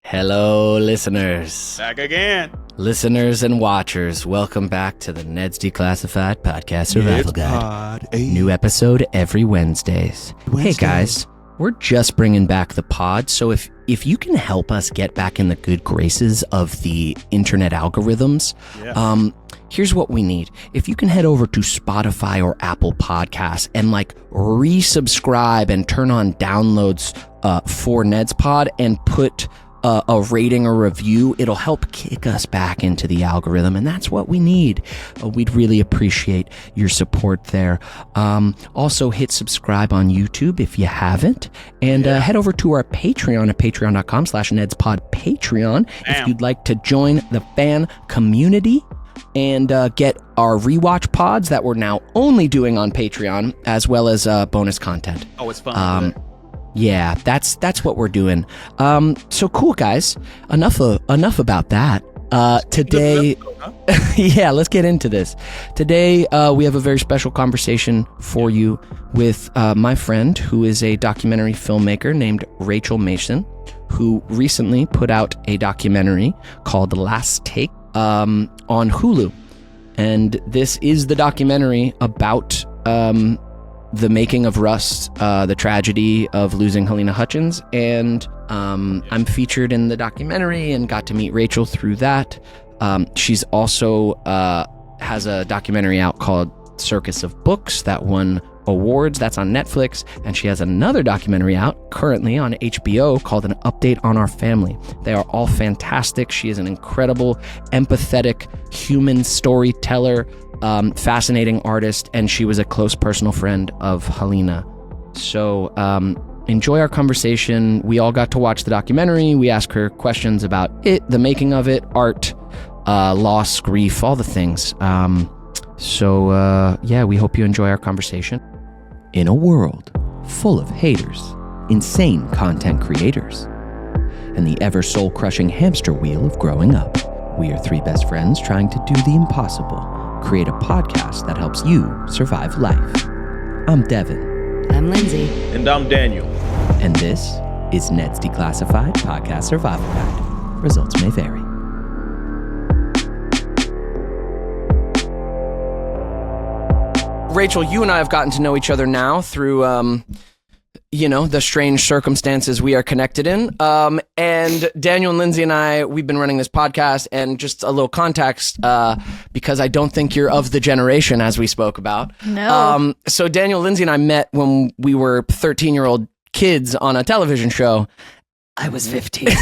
Hello, listeners. Back again. Listeners and watchers, welcome back to the Neds Declassified Podcast Survival Guide. New episode every Wednesdays. Hey guys, we're just bringing back the pod, so if you can help us get back in the good graces of the internet algorithms, here's what we need. If you can head over to Spotify or Apple Podcasts and resubscribe and turn on downloads for Neds Pod and put a rating or review, it'll help kick us back into the algorithm, and that's what we need. We'd really appreciate your support there. Also, hit subscribe on YouTube if you haven't, and head over to our Patreon at patreon.com/NedsPod Patreon if you'd like to join the fan community and get our rewatch pods that we're now only doing on Patreon, as well as bonus content. Oh, it's fun. Yeah, that's what we're doing. So cool, guys. Enough about that. Today, yeah, let's get into this. Today, we have a very special conversation for you with my friend, who is a documentary filmmaker named Rachel Mason, who recently put out a documentary called The Last Take on Hulu. And this is the documentary about the making of Rust, the tragedy of losing Helena Hutchins, and I'm featured in the documentary and got to meet Rachel through that. She's also has a documentary out called Circus of Books that won awards. That's on Netflix, and she has another documentary out currently on HBO called An Update on Our Family. They are all fantastic. She is an incredible, empathetic, human storyteller, fascinating artist, and she was a close personal friend of Helena. So enjoy our conversation. We all got to watch the documentary. We asked her questions about it, the making of it, art, loss, grief, all the things. So we hope you enjoy our conversation. In a world full of haters, insane content creators, and the ever soul-crushing hamster wheel of growing up, we are three best friends trying to do the impossible. Create a podcast that helps you survive life. I'm Devin. I'm Lindsay. And I'm Daniel. And this is Neds Declassified Podcast Survival Guide. Results may vary. Rachel, you and I have gotten to know each other now through, the strange circumstances we are connected in. And Daniel and Lindsay and I, we've been running this podcast, and just a little context, because I don't think you're of the generation as we spoke about. No. So Daniel, Lindsay, and I met when we were 13-year-old kids on a television show. I was 15. I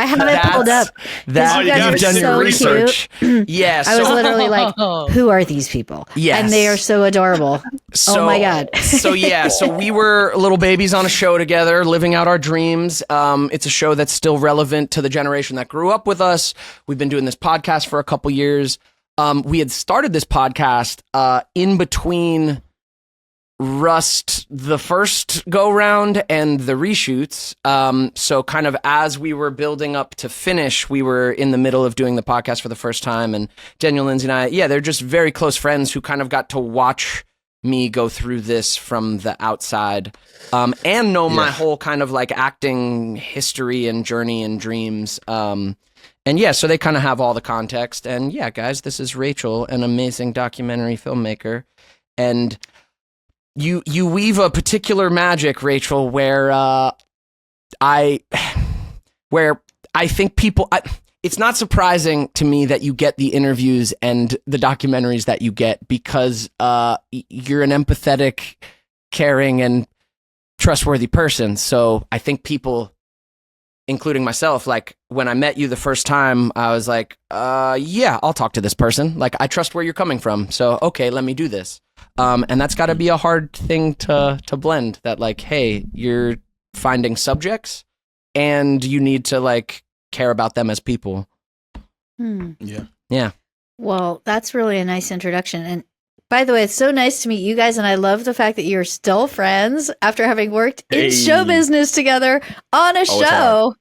have it pulled up. That you guys you've done so your research. Yes. I was literally like, who are these people? Yes. And they are so adorable. Oh my God. So we were little babies on a show together, living out our dreams. It's a show that's still relevant to the generation that grew up with us. We've been doing this podcast for a couple years. We had started this podcast in between Rust, the first go round, and the reshoots. So kind of as we were building up to finish, we were in the middle of doing the podcast for the first time. And Daniel, Lindsay, and I, they're just very close friends who kind of got to watch me go through this from the outside, and know my whole kind of acting history and journey and dreams. So they kind of have all the context. And guys, this is Rachel, an amazing documentary filmmaker. And You weave a particular magic, Rachel, where I think people. It's not surprising to me that you get the interviews and the documentaries that you get, because you're an empathetic, caring, and trustworthy person. So I think people, including myself, when I met you the first time, I was like, I'll talk to this person. I trust where you're coming from. So, okay, let me do this. And that's got to be a hard thing to blend, that hey, you're finding subjects and you need to care about them as people. Yeah. Well, that's really a nice introduction. And by the way, it's so nice to meet you guys. And I love the fact that you're still friends after having worked in show business together on a show.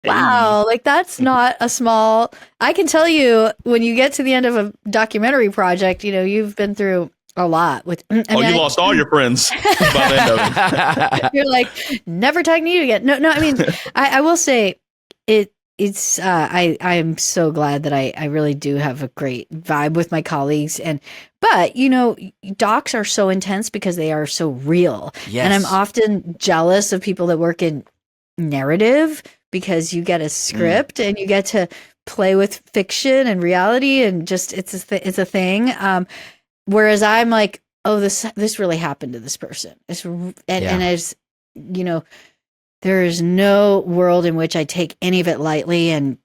Wow. That's not a small, I can tell you, when you get to the end of a documentary project, you've been through a lot. You lost all your friends by the end of it. You're never talking to you again. No, I mean, I will say it's I'm so glad that I really do have a great vibe with my colleagues, but docs are so intense because they are so real. Yes. And I'm often jealous of people that work in narrative because you get a script and you get to play with fiction and reality, and just it's a thing. Whereas I'm like, oh, this really happened to this person. And as there is no world in which I take any of it lightly, and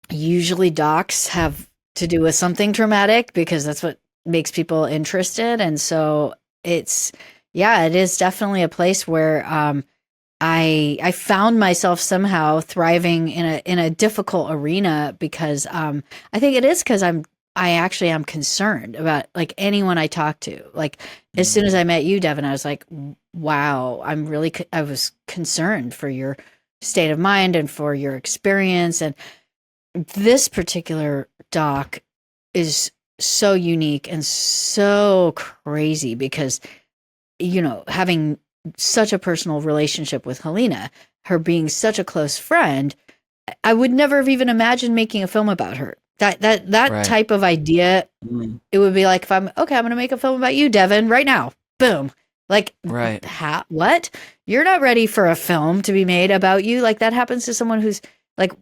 usually docs have to do with something traumatic because that's what makes people interested. And so it is definitely a place where I found myself somehow thriving in a difficult arena because I think it is because I actually am concerned about like anyone I talk to. Like as soon as I met you, Devin, I was like, wow, I was concerned for your state of mind and for your experience. And this particular doc is so unique and so crazy because, having such a personal relationship with Helena, her being such a close friend, I would never have even imagined making a film about her. That Right. type of idea, it would be like if I'm going to make a film about you, Devin, right now. Boom. Like, Right. What? You're not ready for a film to be made about you. Like that happens to someone who's like,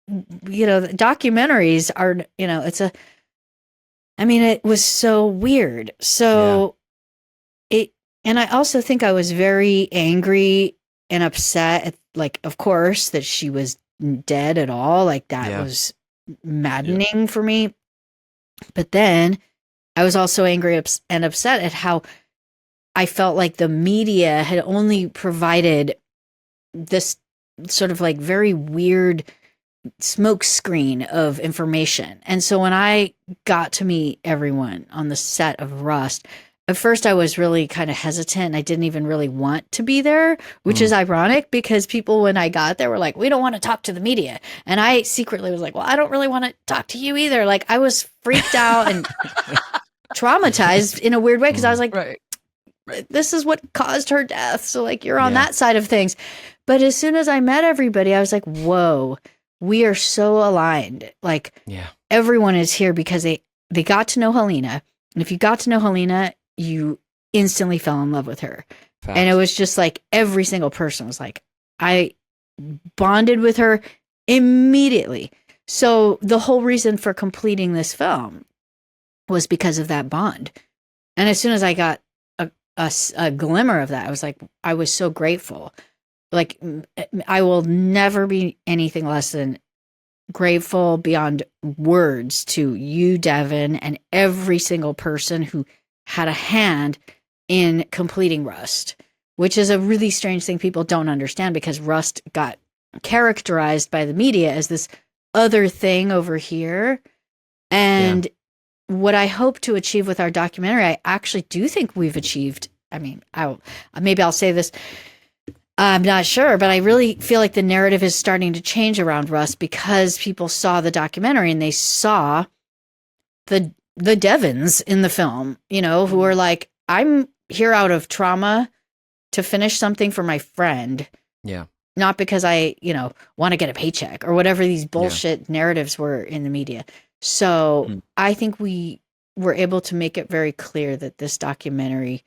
documentaries are, it was so weird. So and I also think I was very angry and upset at, like, of course, that she was dead at all. Like that was maddening for me. But then I was also angry and upset at how I felt like the media had only provided this sort of like very weird smoke screen of information. And so when I got to meet everyone on the set of Rust, at first I was really kind of hesitant. I didn't even really want to be there, which is ironic because people, when I got there, were like, we don't want to talk to the media. And I secretly was like, well, I don't really want to talk to you either. Like I was freaked out and traumatized in a weird way because I was like, Right. this is what caused her death. So like you're on that side of things. But as soon as I met everybody, I was like, whoa, we are so aligned. Like everyone is here because they got to know Helena. And if you got to know Helena, you instantly fell in love with her. Facts. And it was just like every single person was like, I bonded with her immediately. So the whole reason for completing this film was because of that bond. And as soon as I got a glimmer of that, I was like, I was so grateful. Like I will never be anything less than grateful beyond words to you, Devin, and every single person who had a hand in completing Rust, which is a really strange thing people don't understand because Rust got characterized by the media as this other thing over here. And what I hope to achieve with our documentary, I actually do think we've achieved. I mean, maybe I'll say this, I'm not sure, but I really feel like the narrative is starting to change around Rust because people saw the documentary and they saw the Devons in the film, who are like, I'm here out of trauma to finish something for my friend. Yeah. Not because I, want to get a paycheck or whatever these bullshit narratives were in the media. So I think we were able to make it very clear that this documentary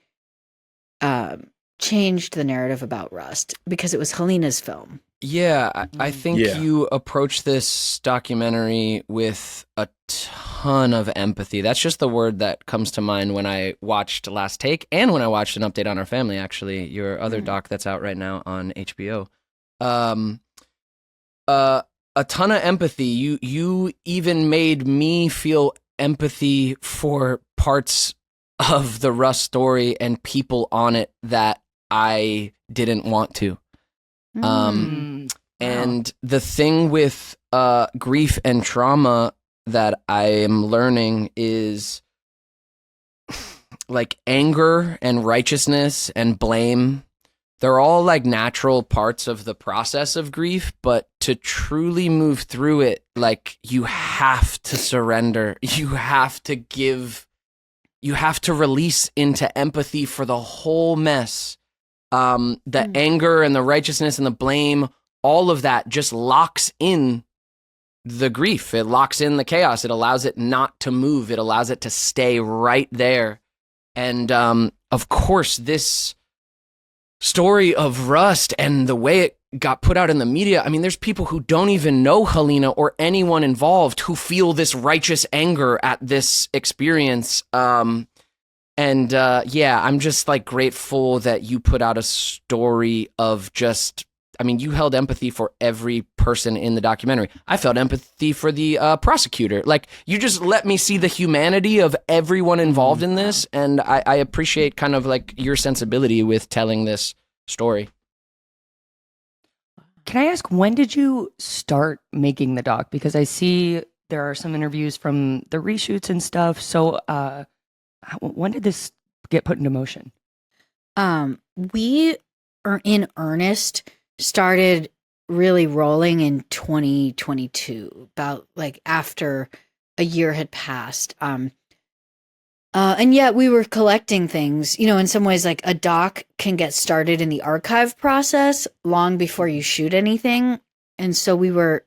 changed the narrative about Rust because it was Helena's film. Yeah, I think you approach this documentary with a ton of empathy. That's just the word that comes to mind when I watched Last Take and when I watched An Update on Our Family, actually, your other doc that's out right now on HBO. A ton of empathy. You even made me feel empathy for parts of the Rust story and people on it that I didn't want to. And the thing with grief and trauma that I am learning is like anger and righteousness and blame. They're all like natural parts of the process of grief, but to truly move through it, like you have to surrender. You have to give, you have to release into empathy for the whole mess. The anger and the righteousness and the blame, all of that just locks in the grief. It locks in the chaos. It allows it not to move. It allows it to stay right there. And of course, this story of Rust and the way it got put out in the media, I mean, there's people who don't even know Helena or anyone involved who feel this righteous anger at this experience. I'm just like grateful that you put out a story of just, I mean, you held empathy for every person in the documentary. I felt empathy for the prosecutor. Like, you just let me see the humanity of everyone involved in this, and I appreciate kind of like your sensibility with telling this story. Can I ask, when did you start making the doc? Because I see there are some interviews from the reshoots and stuff. So when did this get put into motion? We are in earnest started really rolling in 2022, about like after a year had passed. And yet we were collecting things, in some ways, like a doc can get started in the archive process long before you shoot anything. And so we were,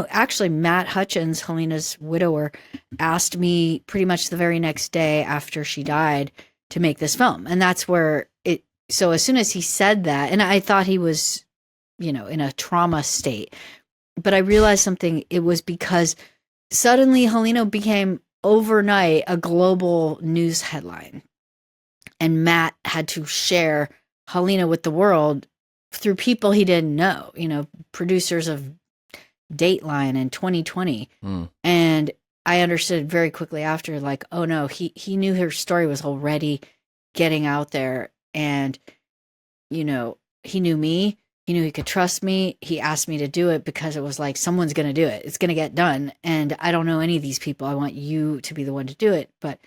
actually Matt Hutchins, Helena's widower, asked me pretty much the very next day after she died to make this film. And that's where so as soon as he said that, and I thought he was, in a trauma state, but I realized something. It was because suddenly Helena became overnight a global news headline, and Matt had to share Helena with the world through people he didn't know, producers of Dateline and 2020. And I understood very quickly after, like, oh no, he knew her story was already getting out there. And, he knew me. He knew he could trust me. He asked me to do it because it was like, someone's going to do it. It's going to get done. And I don't know any of these people. I want you to be the one to do it. But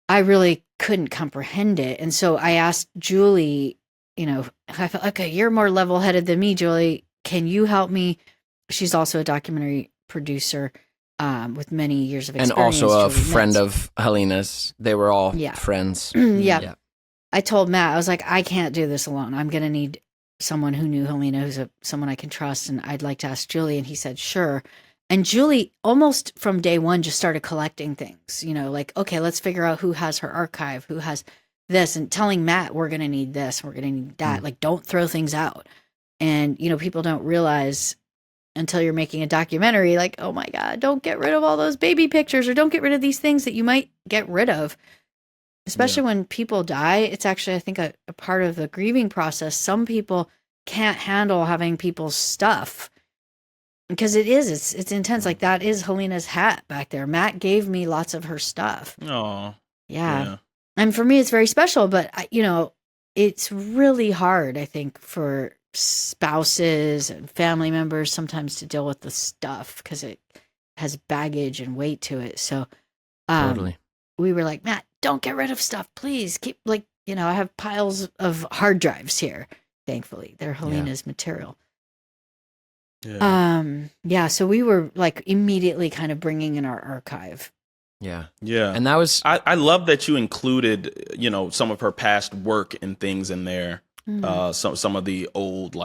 I really couldn't comprehend it. And so I asked Julie, I felt, okay, you're more level-headed than me, Julie. Can you help me? She's also a documentary producer with many years of experience. And also a Julie friend Neds. of Helena's. They were all friends. Yeah. I told Matt, I was like, I can't do this alone. I'm going to need someone who knew Helena, who's someone I can trust, and I'd like to ask Julie. And he said, sure. And Julie, almost from day one, just started collecting things, like, okay, let's figure out who has her archive, who has this, and telling Matt, we're going to need this, we're going to need that. Like, don't throw things out. And, people don't realize until you're making a documentary, like, oh my God, don't get rid of all those baby pictures, or don't get rid of these things that you might get rid of. Especially when people die, it's actually, I think, a part of the grieving process. Some people can't handle having people's stuff because it's intense. Like, that is Helena's hat back there. Matt gave me lots of her stuff. Oh, yeah. And for me, it's very special, but it's really hard, I think, for spouses and family members sometimes to deal with the stuff because it has baggage and weight to it. So Totally. We were like, Matt, don't get rid of stuff, please. Keep, I have piles of hard drives here. Thankfully, they're Helena's material. Yeah. So we were like immediately kind of bringing in our archive. Yeah. And that was, I love that you included, some of her past work and things in there. Some of the old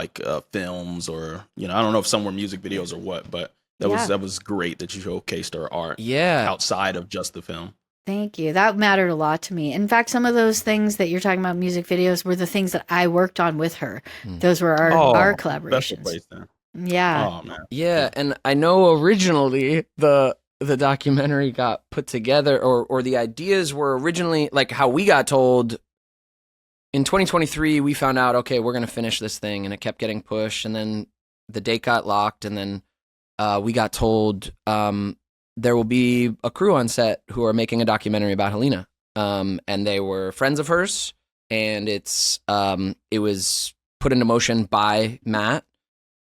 films, or I don't know if some were music videos or what, but that was great that you showcased her art outside of just the film. Thank you. That mattered a lot to me. In fact, some of those things that you're talking about, music videos, were the things that I worked on with her. Those were our collaborations. Yeah. Oh man. Yeah, and I know originally the documentary got put together, or the ideas were originally, like, how we got told in 2023, we found out, okay, we're going to finish this thing, and it kept getting pushed, and then the date got locked, and then we got told there will be a crew on set who are making a documentary about Helena, and they were friends of hers, and it was put into motion by Matt.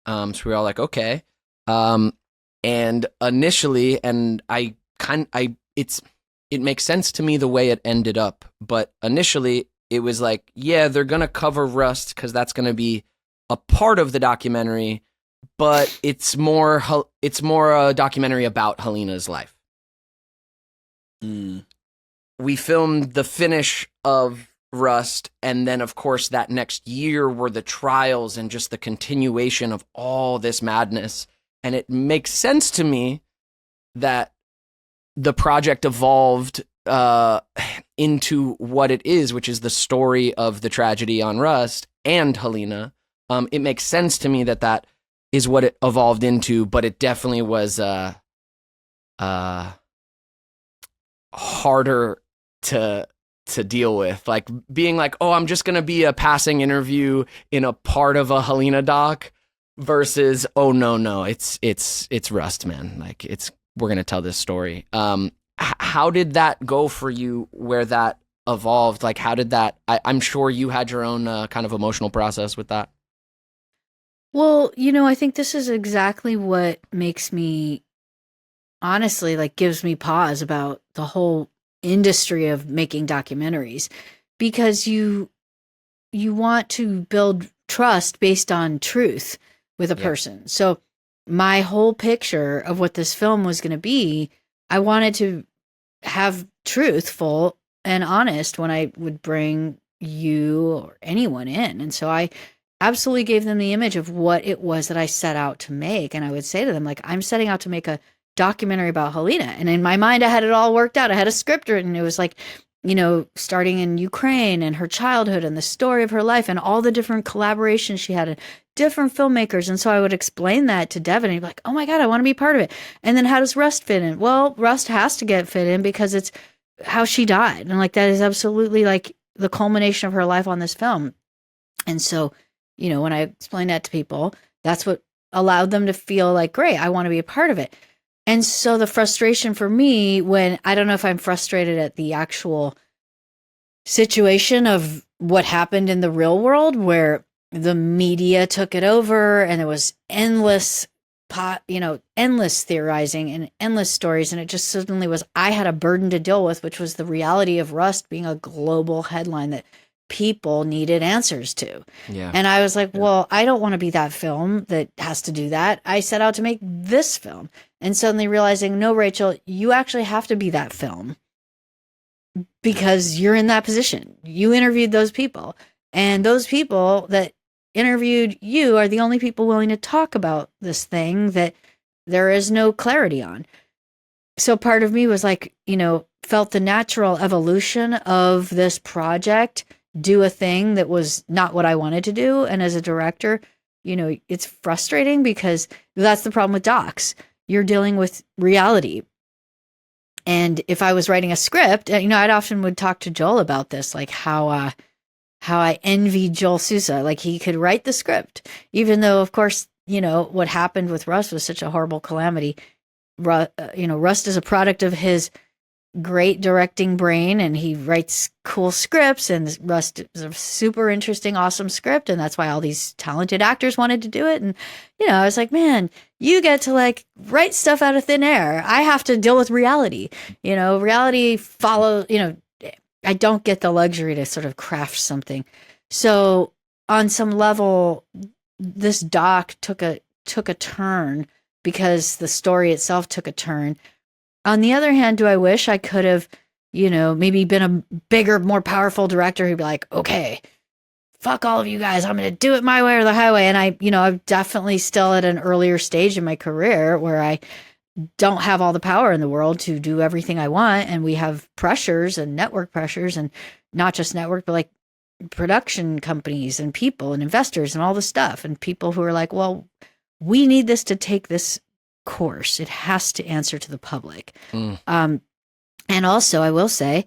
So we were all like, okay. And initially, and it makes sense to me the way it ended up, but initially it was like, yeah, they're going to cover Rust because that's going to be a part of the documentary, but it's more a documentary about Helena's life. We filmed the finish of Rust, and then of course that next year were the trials and just the continuation of all this madness. And it makes sense to me that the project evolved into what it is, which is the story of the tragedy on Rust and Helena. It makes sense to me that is what it evolved into, but it definitely was harder to deal with, like being like, oh, I'm just gonna be a passing interview in a part of a Helena doc versus, oh no, it's Rust, man. Like we're gonna tell this story. How did that go for you? Where that evolved? Like, how did that? I'm sure you had your own kind of emotional process with that. Well, I think this is exactly what makes me, honestly, like gives me pause about the whole industry of making documentaries, because you want to build trust based on truth with a person. So my whole picture of what this film was going to be, I wanted to have truthful and honest when I would bring you or anyone in. And so I absolutely gave them the image of what it was that I set out to make. And I would say to them, like, I'm setting out to make a documentary about Helena. And in my mind, I had it all worked out. I had a script written. It was like, starting in Ukraine and her childhood and the story of her life and all the different collaborations she had and different filmmakers. And so I would explain that to Devin, and he'd be like, oh my God, I want to be part of it. And then how does Rust fit in? Well, Rust has to get fit in because it's how she died. And like, that is absolutely like the culmination of her life on this film. And so, when I explained that to people, that's what allowed them to feel like, great, I want to be a part of it. And so the frustration for me, when I don't know if I'm frustrated at the actual situation of what happened in the real world, where the media took it over and there was endless theorizing and endless stories. And it just suddenly was, I had a burden to deal with, which was the reality of Rust being a global headline that people needed answers to. Yeah. And I was like, well, I don't want to be that film that has to do that. I set out to make this film. And suddenly realizing, no, Rachel, you actually have to be that film because you're in that position. You interviewed those people, and those people that interviewed you are the only people willing to talk about this thing that there is no clarity on. So part of me was like, felt the natural evolution of this project do a thing that was not what I wanted to do. And as a director, it's frustrating because that's the problem with docs. You're dealing with reality. And if I was writing a script, I'd often would talk to Joel about this, like how I envied Joel Sousa. Like, he could write the script, even though, of course, what happened with Rust was such a horrible calamity. Rust is a product of his great directing brain, and he writes cool scripts, and Rust is a super interesting, awesome script, and that's why all these talented actors wanted to do it. And I was like, man, you get to like write stuff out of thin air. I have to deal with reality. Reality follow. I don't get the luxury to sort of craft something. So on some level, this doc took a turn because the story itself took a turn. On the other hand, do I wish I could have, maybe been a bigger, more powerful director who'd be like, okay, fuck all of you guys, I'm going to do it my way or the highway. And I'm definitely still at an earlier stage in my career where I don't have all the power in the world to do everything I want. And we have pressures and network pressures, and not just network, but like production companies and people and investors and all the stuff, and people who are like, well, we need this to take this course. It has to answer to the public. And also, I will say,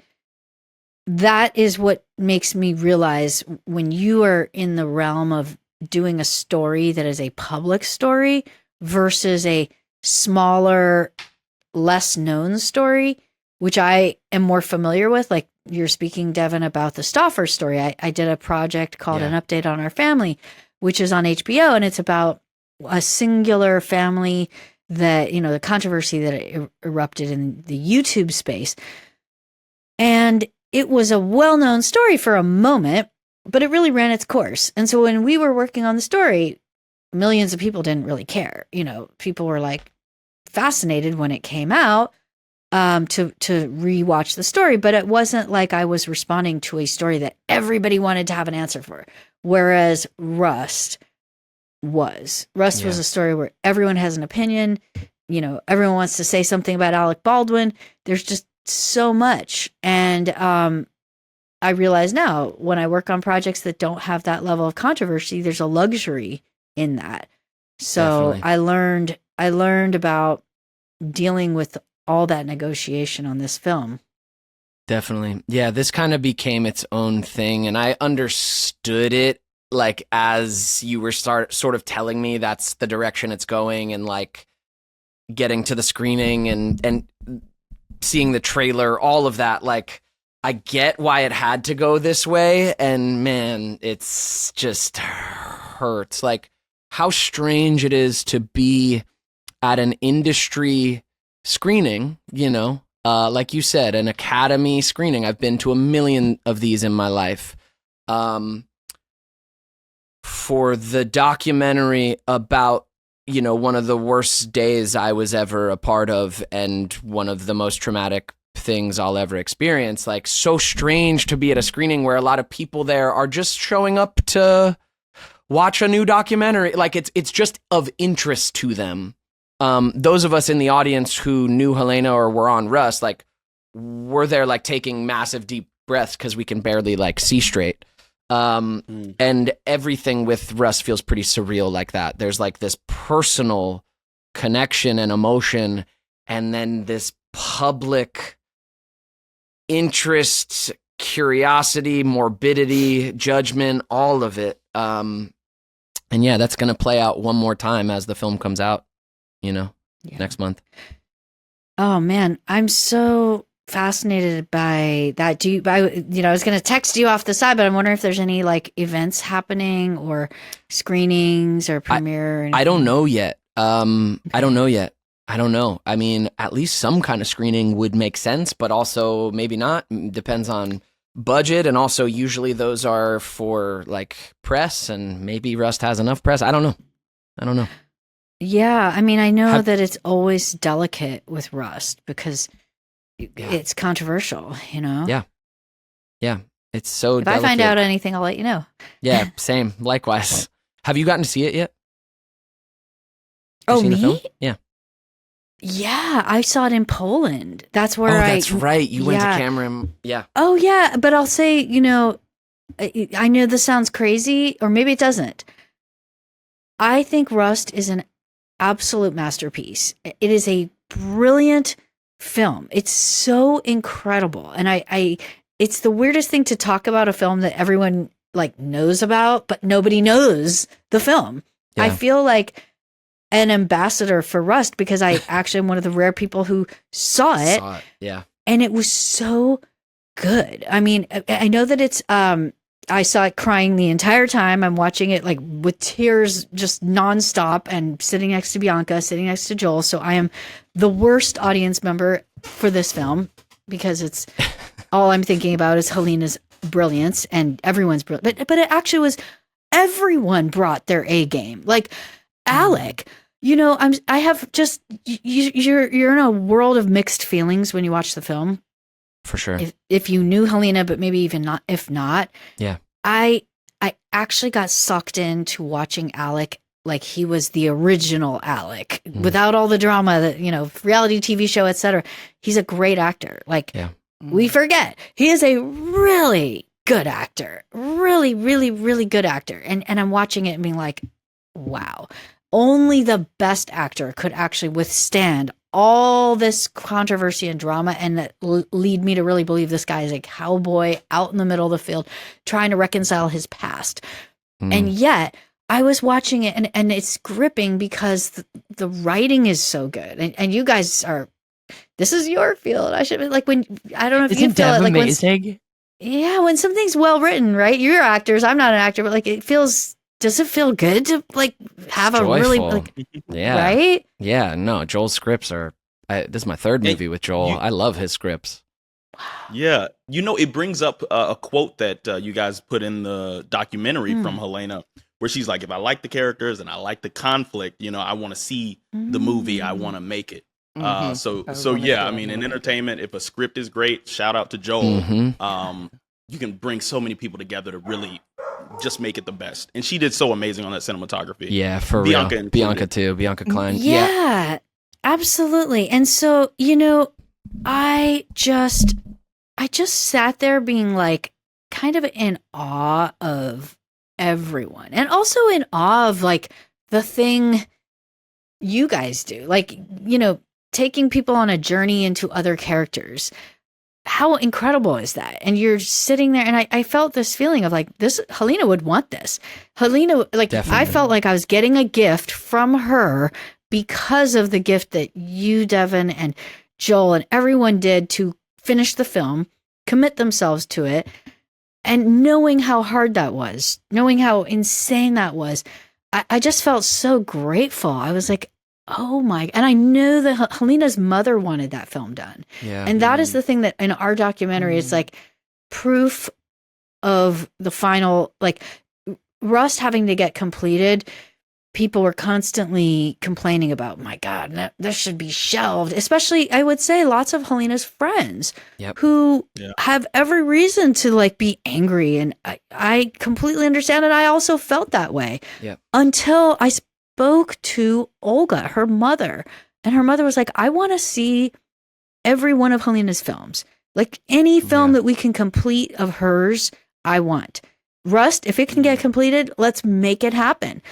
that is what makes me realize when you are in the realm of doing a story that is a public story versus a smaller, less known story, which I am more familiar with. Like, you're speaking, Devin, about the Stauffer story. I did a project called An Update on Our Family, which is on HBO, and it's about a singular family that, the controversy that erupted in the YouTube space. And it was a well-known story for a moment, but it really ran its course. And so when we were working on the story, millions of people didn't really care. People were like fascinated when it came out to rewatch the story, but it wasn't like I was responding to a story that everybody wanted to have an answer for. Whereas Rust, was. Rust was a story where everyone has an opinion. You know, everyone wants to say something about Alec Baldwin. There's just so much. And I realize now when I work on projects that don't have that level of controversy, there's a luxury in that. So Definitely. I learned about dealing with all that negotiation on this film. Definitely. Yeah, this kind of became its own thing, and I understood it like as you were sort of telling me that's the direction it's going, and like getting to the screening and seeing the trailer, all of that. Like, I get why it had to go this way, and man, it's just hurts. Like, how strange it is to be at an industry screening, you know, like you said, an Academy screening. I've been to a million of these in my life. For the documentary about, you know, one of the worst days I was ever a part of and one of the most traumatic things I'll ever experience. Like, so strange to be at a screening where a lot of people there are just showing up to watch a new documentary. Like, it's just of interest to them. Those of us in the audience who knew Helena or were on Rust, like, we're there like taking massive deep breaths because we can barely like see straight. And everything with Rust feels pretty surreal like that. There's like this personal connection and emotion, and then this public interest, curiosity, morbidity, judgment, all of it. And yeah, that's going to play out one more time as the film comes out, you know, next month. Oh man, I'm so fascinated by that. I was going to text you off the side, but I'm wondering if there's any like events happening or screenings or premiere. I don't know yet. I don't know yet. I don't know. I mean, at least some kind of screening would make sense, but also maybe not. Depends on budget, and also usually those are for like press, and maybe Rust has enough press. I don't know. Yeah, I mean, I know that it's always delicate with Rust because it's controversial, you know? Yeah. It's so If delicate. I find out anything, I'll let you know. Yeah, same. Likewise. Have you gotten to see it yet? Oh, seen the film? me? Yeah. Yeah, I saw it in Poland. That's where that's right. You went to Cameron. Yeah. Oh, yeah. But I'll say, you know, I know this sounds crazy, or maybe it doesn't. I think Rust is an absolute masterpiece. It is a brilliant film. It's so incredible. And it's the weirdest thing to talk about a film that everyone like knows about, but nobody knows the film. Yeah. I feel like an ambassador for Rust because I actually am one of the rare people who saw it. Yeah. And it was so good. I mean, I know that it's I saw it crying the entire time. I'm watching it like with tears just nonstop and sitting next to Bianca, sitting next to Joel. So I am the worst audience member for this film because it's all I'm thinking about is Helena's brilliance and everyone's brilliant. But it actually was everyone brought their A game. Like Alec, you know, I have just you're in a world of mixed feelings when you watch the film. For sure. If you knew Helena, but maybe even not, if not. Yeah. I actually got sucked into watching Alec like he was the original Alec without all the drama that, you know, reality TV show, etc. He's a great actor. Like we forget he is a really good actor, really, really, really good actor. And I'm watching it and being like, wow, only the best actor could actually withstand all this controversy and drama and lead me to really believe this guy is a cowboy out in the middle of the field trying to reconcile his past. And yet I was watching it and it's gripping because the writing is so good. And you guys are, this is your field. I should be like, when, I don't know if you Isn't feel Dev it like amazing? when something's well written, right? You're actors. I'm not an actor, but like it feels, does it feel good to like have a really like, right? Yeah, no, Joel's scripts are, this is my third movie with Joel. I love his scripts. Yeah. You know, it brings up a quote that you guys put in the documentary from Helena, where she's like, if I like the characters and I like the conflict, you know, I want to see the movie. I want to make it. So yeah, I mean, in entertainment, if a script is great, shout out to Joel. You can bring so many people together to really just make it the best. And she did so amazing on that cinematography. Yeah, for Bianca real. Bianca too. Bianca Klein. Yeah, absolutely. And so, I just sat there being like kind of in awe of everyone, and also in awe of like the thing you guys do, like, taking people on a journey into other characters. How incredible is that? And you're sitting there, and I felt this feeling of like, Helena would want this. Helena, like, Definitely. I felt like I was getting a gift from her because of the gift that you, Devin, and Joel, and everyone did to finish the film, commit themselves to it, and knowing how hard that was, knowing how insane that was, I just felt so grateful. I was like, oh my, and I knew that Helena's mother wanted that film done. Yeah. And that is the thing that in our documentary is like proof of the final, like, Rust having to get completed. People were constantly complaining about, my God, this should be shelved. Especially, I would say, lots of Helena's friends who have every reason to like be angry. And I completely understand. And I also felt that way until I spoke to Olga, her mother. And her mother was like, I want to see every one of Helena's films. Like any film that we can complete of hers, I want. Rust, if it can get completed, let's make it happen.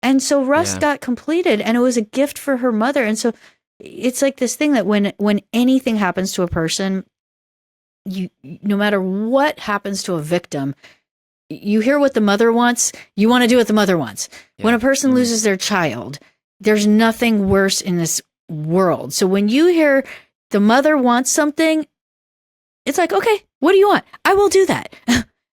And so Rust got completed, and it was a gift for her mother. And so it's like this thing that when anything happens to a person, no matter what happens to a victim, you hear what the mother wants, you want to do what the mother wants. When a person loses their child, there's nothing worse in this world. So when you hear the mother wants something, it's like, okay, what do you want? I will do that.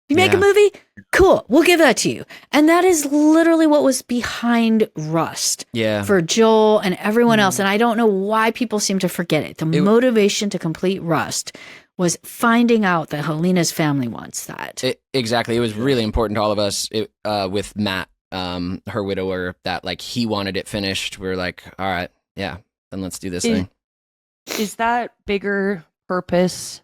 You make a movie? Cool. We'll give that to you. And that is literally what was behind Rust for Joel and everyone else. And I don't know why people seem to forget it. The motivation to complete Rust was finding out that Helena's family wants that. Exactly. It was really important to all of us with Matt, her widower, that like he wanted it finished. We were like, all right, then let's do this thing. Is that bigger purpose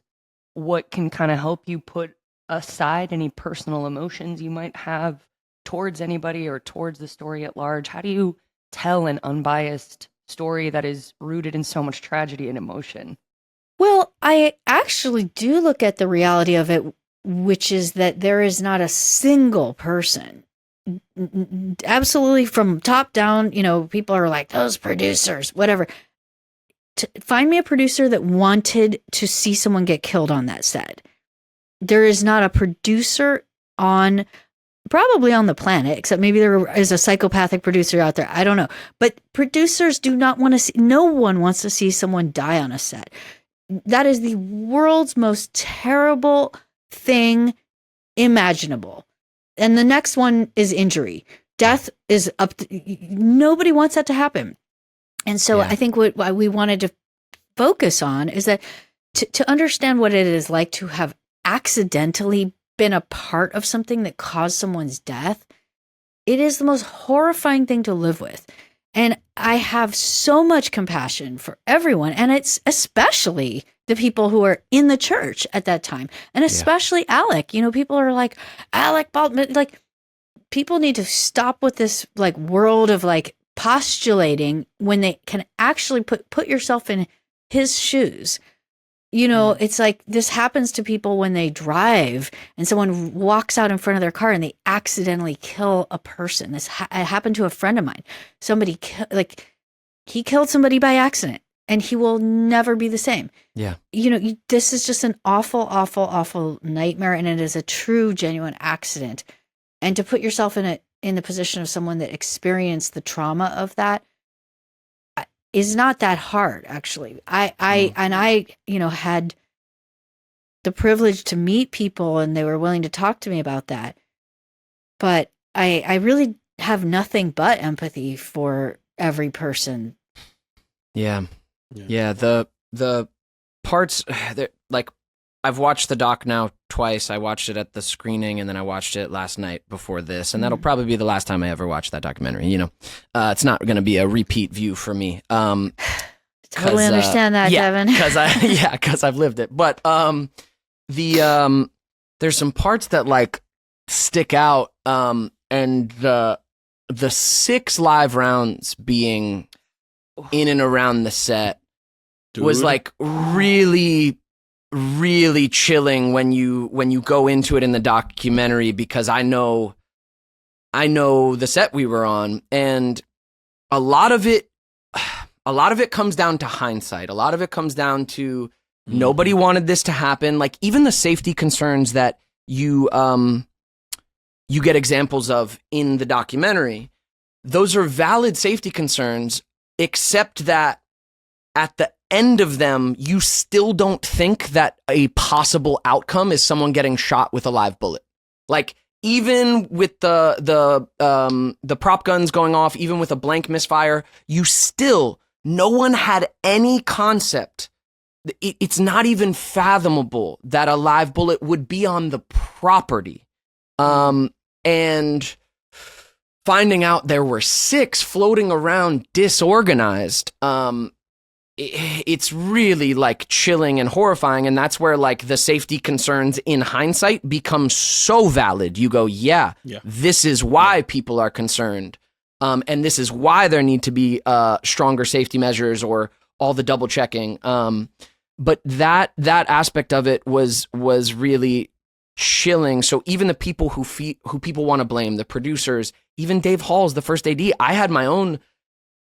what can kind of help you put aside any personal emotions you might have towards anybody or towards the story at large? How do you tell an unbiased story that is rooted in so much tragedy and emotion? Well, I actually do look at the reality of it, which is that there is not a single person, absolutely from top down, people are like, those producers, whatever. Find me a producer that wanted to see someone get killed on that set. There is not a producer probably on the planet, except maybe there is a psychopathic producer out there. I don't know. But producers do not want to see, no one wants to see someone die on a set. That is the world's most terrible thing imaginable. And the next one is injury. Death is nobody wants that to happen. And so I think what we wanted to focus on is that to understand what it is like to have accidentally been a part of something that caused someone's death, it is the most horrifying thing to live with. And I have so much compassion for everyone, and it's especially the people who are in the church at that time, and especially Alec. People are like, Alec Baldwin, like, people need to stop with this like world of like postulating when they can actually put yourself in his shoes. It's like this happens to people when they drive and someone walks out in front of their car and they accidentally kill a person. This it happened to a friend of mine. Somebody he killed somebody by accident, and he will never be the same. Yeah. This is just an awful, awful, awful nightmare, and it is a true, genuine accident. And to put yourself in the position of someone that experienced the trauma of that is not that hard, actually. I had the privilege to meet people, and they were willing to talk to me about that. But I really have nothing but empathy for every person. Yeah. The parts that, like, I've watched the doc now twice. I watched it at the screening, and then I watched it last night before this, and that'll probably be the last time I ever watch that documentary. It's not going to be a repeat view for me. Totally understand that, Devin. Because I've lived it. But there's some parts that, like, stick out. And the 6 live rounds being in and around the set was like really, really chilling when you go into it in the documentary, because I know the set we were on, and a lot of it comes down to hindsight. A lot of it comes down to nobody wanted this to happen. Like even the safety concerns that you get examples of in the documentary, those are valid safety concerns, except that at the end of them, you still don't think that a possible outcome is someone getting shot with a live bullet. Like even with the prop guns going off, even with a blank misfire, no one had any concept. It's not even fathomable that a live bullet would be on the property. And finding out there were 6 floating around disorganized, it's really like chilling and horrifying. And that's where like the safety concerns in hindsight become so valid. You go, this is why people are concerned. And this is why there need to be stronger safety measures or all the double checking. But that aspect of it was really chilling. So even the people who people want to blame, the producers, even Dave Hall's the first AD, I had my own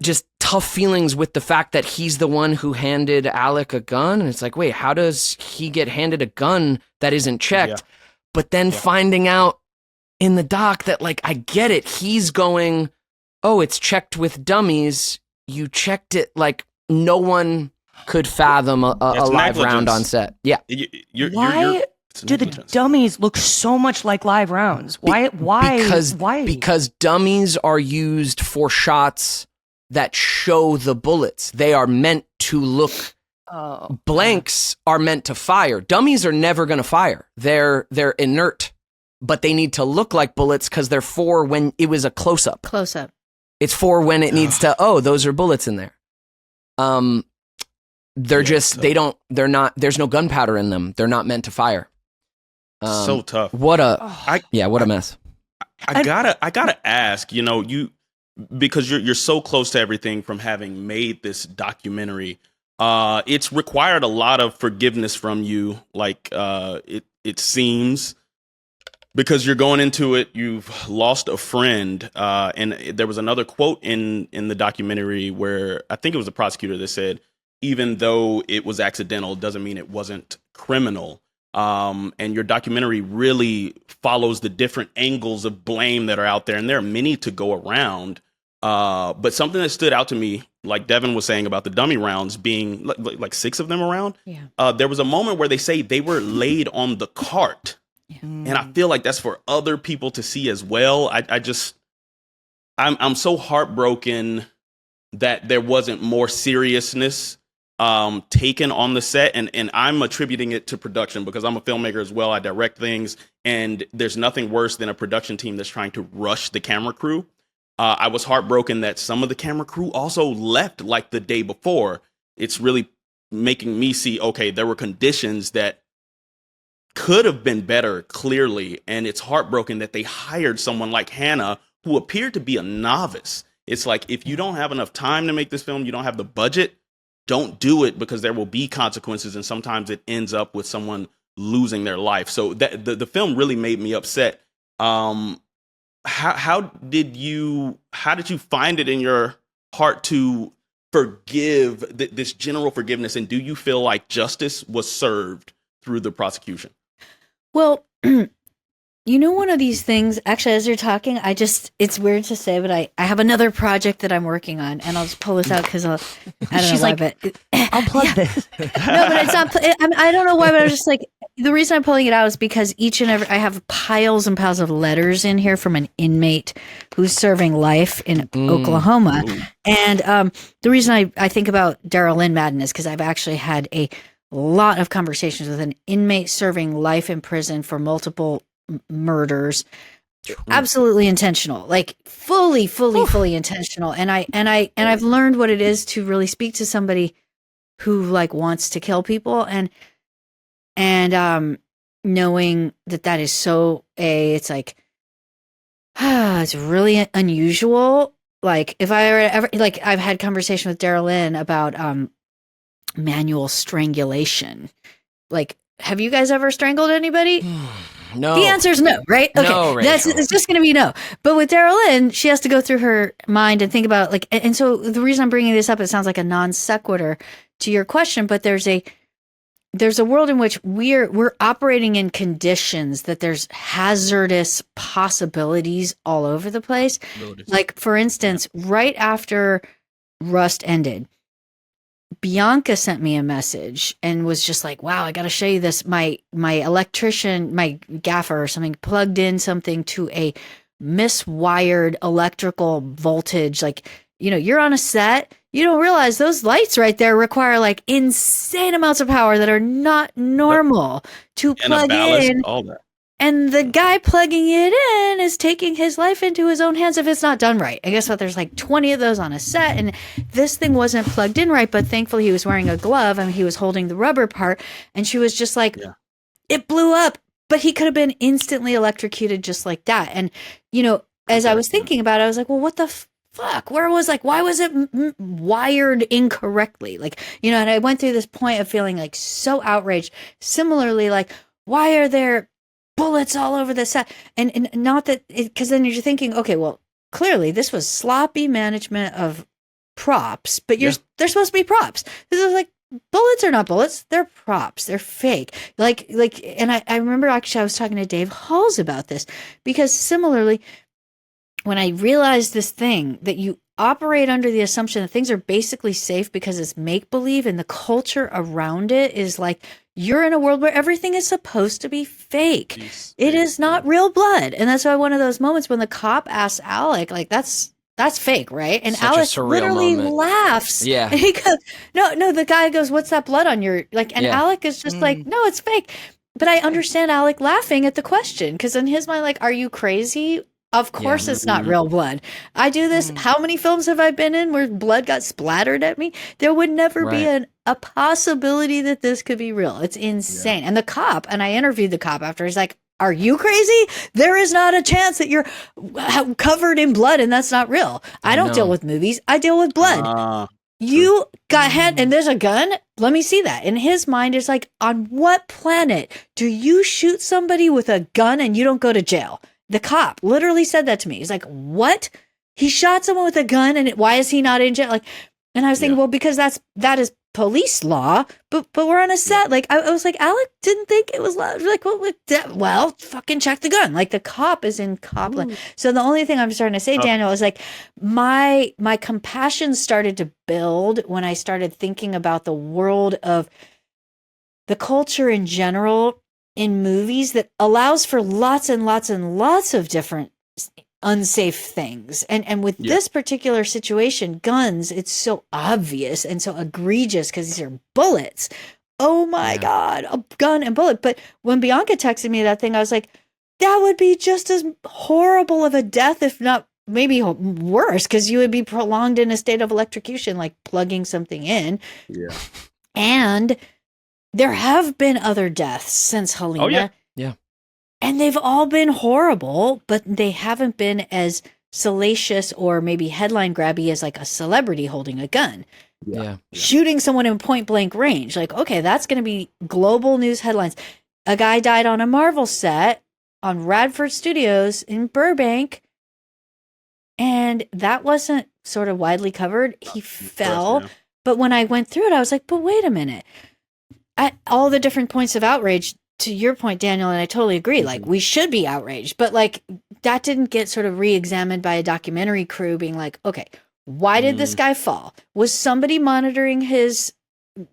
just tough feelings with the fact that he's the one who handed Alec a gun. And it's like, wait, how does he get handed a gun that isn't checked? Yeah. But then finding out in the doc that like, I get it. He's going, oh, it's checked with dummies. You checked it like no one could fathom a live round on set. Yeah. Why do the dummies look so much like live rounds? Why? Because dummies are used for shots that show the bullets. They are meant to look. Blanks are meant to fire. Dummies are never going to fire. They're inert, but they need to look like bullets because they're for when it was a close up. It's for when it needs to. Oh, those are bullets in there. They're not. There's no gunpowder in them. They're not meant to fire. So tough. What a mess. I gotta ask, because you're so close to everything from having made this documentary. It's required a lot of forgiveness from you. Like it seems, because you're going into it, you've lost a friend. And there was another quote in the documentary where I think it was the prosecutor that said, even though it was accidental, doesn't mean it wasn't criminal. And your documentary really follows the different angles of blame that are out there. And there are many to go around. But something that stood out to me, like Devin was saying about the dummy rounds being like 6 of them around. Yeah. There was a moment where they say they were laid on the cart. Yeah. And I feel like that's for other people to see as well. I'm so heartbroken that there wasn't more seriousness taken on the set, and I'm attributing it to production because I'm a filmmaker as well. I direct things, and there's nothing worse than a production team that's trying to rush the camera crew. I was heartbroken that some of the camera crew also left like the day before. It's really making me see, okay, there were conditions that could have been better, clearly, and it's heartbroken that they hired someone like Hannah, who appeared to be a novice. It's like, if you don't have enough time to make this film, you don't have the budget, don't do it, because there will be consequences, and sometimes it ends up with someone losing their life. So that the film really made me upset. How did you find it in your heart to forgive this general forgiveness, and do you feel like justice was served through the prosecution? Well, one of these things, actually, as you're talking, it's weird to say, but I have another project that I'm working on, and I'll just pull this out because I don't know why, but I'll plug this. No, but it's not, I don't know why, but I was just like, the reason I'm pulling it out is because I have piles and piles of letters in here from an inmate who's serving life in Oklahoma. And the reason I think about Daryl Madden is because I've actually had a lot of conversations with an inmate serving life in prison for multiple murders. Absolutely intentional, like fully intentional. And I've learned what it is to really speak to somebody who like wants to kill people. And knowing that is so it's like, it's really unusual. Like if I ever, like I've had conversation with Daryl Lynn about manual strangulation. Like, have you guys ever strangled anybody? No. The answer is no, right? Okay. No, It's just going to be no. But with Daryl Lynn, she has to go through her mind and think about like, and so the reason I'm bringing this up, it sounds like a non sequitur to your question, but there's a world in which we're operating in conditions that there's hazardous possibilities all over the place. Like for instance, right after Rust ended, Bianca sent me a message and was just like, wow, I got to show you this. My electrician, my gaffer or something plugged in something to a miswired electrical voltage. Like, you know, you're on a set, you don't realize those lights right there require like insane amounts of power that are not normal to plug in. All that. And the guy plugging it in is taking his life into his own hands if it's not done right. And guess what? There's like 20 of those on a set, and this thing wasn't plugged in right, but thankfully he was wearing a glove and he was holding the rubber part, and she was just like, it blew up, but he could have been instantly electrocuted just like that. And, you know, as I was thinking about it, I was like, well, what the fuck? Why was it wired incorrectly? Like, you know, and I went through this point of feeling like so outraged. Similarly, like, why are there bullets all over the set? And not that, because then you're thinking, okay, well, clearly this was sloppy management of props, but they're supposed to be props. This is like, bullets are not bullets, they're props, they're fake. Like, and I remember actually I was talking to Dave Halls about this, because similarly, when I realized this thing that you operate under the assumption that things are basically safe because it's make-believe, and the culture around it is like, you're in a world where everything is supposed to be fake. It is not real blood. And that's why one of those moments when the cop asks Alec, like, that's fake, right? And Alec literally laughs. Yeah. And he goes, no, the guy goes, what's that blood on your, like, and Alec is just like, no, it's fake. But I understand Alec laughing at the question, because in his mind, like, are you crazy? Of course it's not real blood. I do this. How many films have I been in where blood got splattered at me? There would never be a possibility that this could be real. It's insane. And the cop, and I interviewed the cop after, he's like, are you crazy? There is not a chance that you're covered in blood and that's not real. I don't deal with movies. I deal with blood. You got hand, and there's a gun? Let me see that. In his mind, it's like, on what planet do you shoot somebody with a gun and you don't go to jail? The cop literally said that to me. He's like, what? He shot someone with a gun, and why is he not in jail? Like, and I was thinking, well, because that is police law, but we're on a set. Like, I was like, Alec didn't think it was law. Like, well, fucking check the gun. Like, the cop is in Copland. So the only thing I'm starting to say, Daniel, is like, my compassion started to build when I started thinking about the world of the culture in general in movies that allows for lots and lots and lots of different unsafe things. And with this particular situation, guns, it's so obvious and so egregious because these are bullets. Oh my God, a gun and bullet. But when Bianca texted me that thing, I was like, that would be just as horrible of a death, if not maybe worse, because you would be prolonged in a state of electrocution, like plugging something in. Yeah. And there have been other deaths since Helena. Oh, yeah. And they've all been horrible, but they haven't been as salacious or maybe headline grabby as like a celebrity holding a gun. Yeah. Shooting someone in point blank range. Like, okay, that's going to be global news headlines. A guy died on a Marvel set on Radford Studios in Burbank, and that wasn't sort of widely covered. He fell. But when I went through it, I was like, but wait a minute. All the different points of outrage, to your point, Daniel, and I totally agree, like, we should be outraged, but like, that didn't get sort of re-examined by a documentary crew being like, okay, why did this guy fall? Was somebody monitoring his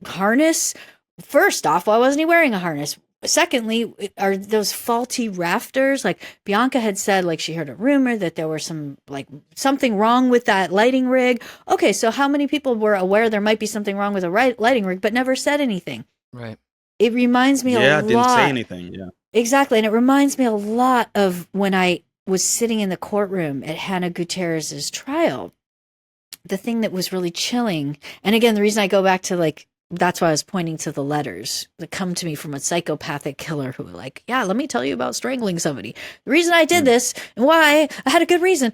harness? First off, why wasn't he wearing a harness? Secondly, are those faulty rafters? Like, Bianca had said, like, she heard a rumor that there were something wrong with that lighting rig. Okay, so how many people were aware there might be something wrong with a lighting rig, but never said anything? Right. It reminds me a lot. Yeah, didn't say anything. Yeah. Exactly. And it reminds me a lot of when I was sitting in the courtroom at Hannah Gutierrez's trial. The thing that was really chilling, and again, the reason I go back to like that's why I was pointing to the letters that come to me from a psychopathic killer who were like, yeah, let me tell you about strangling somebody. The reason I did this and why, I had a good reason.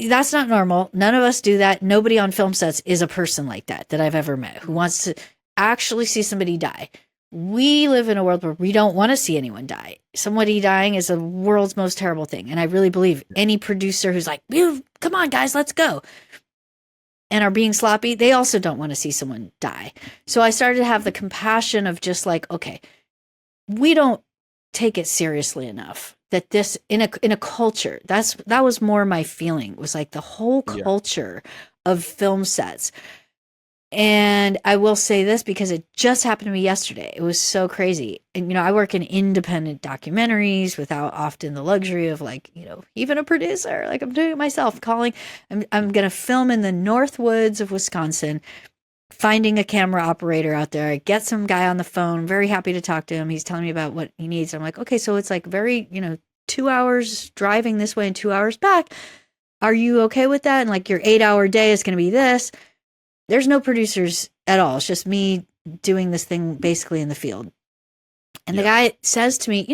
That's not normal. None of us do that. Nobody on film sets is a person like that I've ever met who wants to actually see somebody die. We live in a world where we don't want to see anyone die. Somebody dying is the world's most terrible thing. And I really believe any producer who's like, come on, guys, let's go, and are being sloppy, they also don't want to see someone die. So I started to have the compassion of just like, okay, we don't take it seriously enough that this in a culture, that was more my feeling, was like the whole culture of film sets. And I will say this because it just happened to me yesterday. It was so crazy. And, I work in independent documentaries without often the luxury of like, even a producer. Like I'm doing it myself, calling. I'm going to film in the North Woods of Wisconsin, finding a camera operator out there. I get some guy on the phone. I'm very happy to talk to him. He's telling me about what he needs. I'm like, okay, so it's like very, 2 hours driving this way and 2 hours back. Are you okay with that? And like your 8-hour day is going to be this. There's no producers at all. It's just me doing this thing basically in the field. And the guy says to me,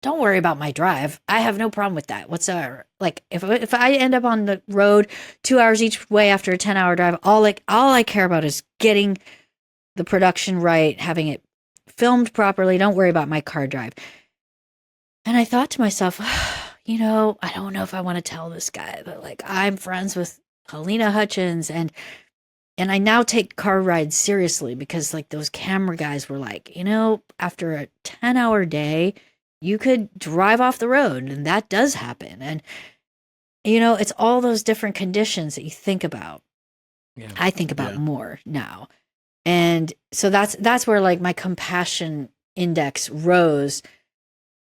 don't worry about my drive. I have no problem with that whatsoever. Like if I end up on the road 2 hours each way after a 10-hour drive, all I care about is getting the production right, having it filmed properly. Don't worry about my car drive. And I thought to myself, I don't know if I want to tell this guy, but like I'm friends with Helena Hutchins and I now take car rides seriously because like those camera guys were like, after a 10-hour day, you could drive off the road, and that does happen. And, it's all those different conditions that you think about. Yeah. I think about more now. And so that's where like my compassion index rose,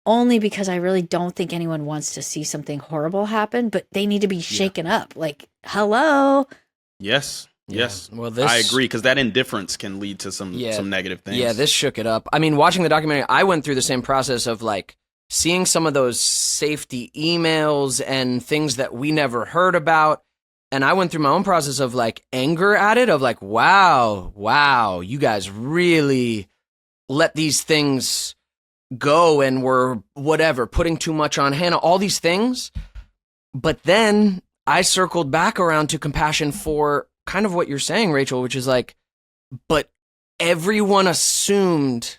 only because I really don't think anyone wants to see something horrible happen, but they need to be shaken up. Like, hello. Yes. Yes, well, I agree, because that indifference can lead to some negative things. Yeah, this shook it up. I mean, watching the documentary, I went through the same process of like seeing some of those safety emails and things that we never heard about, and I went through my own process of like anger at it, of like, wow, you guys really let these things go and were whatever, putting too much on Hannah, all these things. But then I circled back around to compassion for kind of what you're saying, Rachel, which is like, but everyone assumed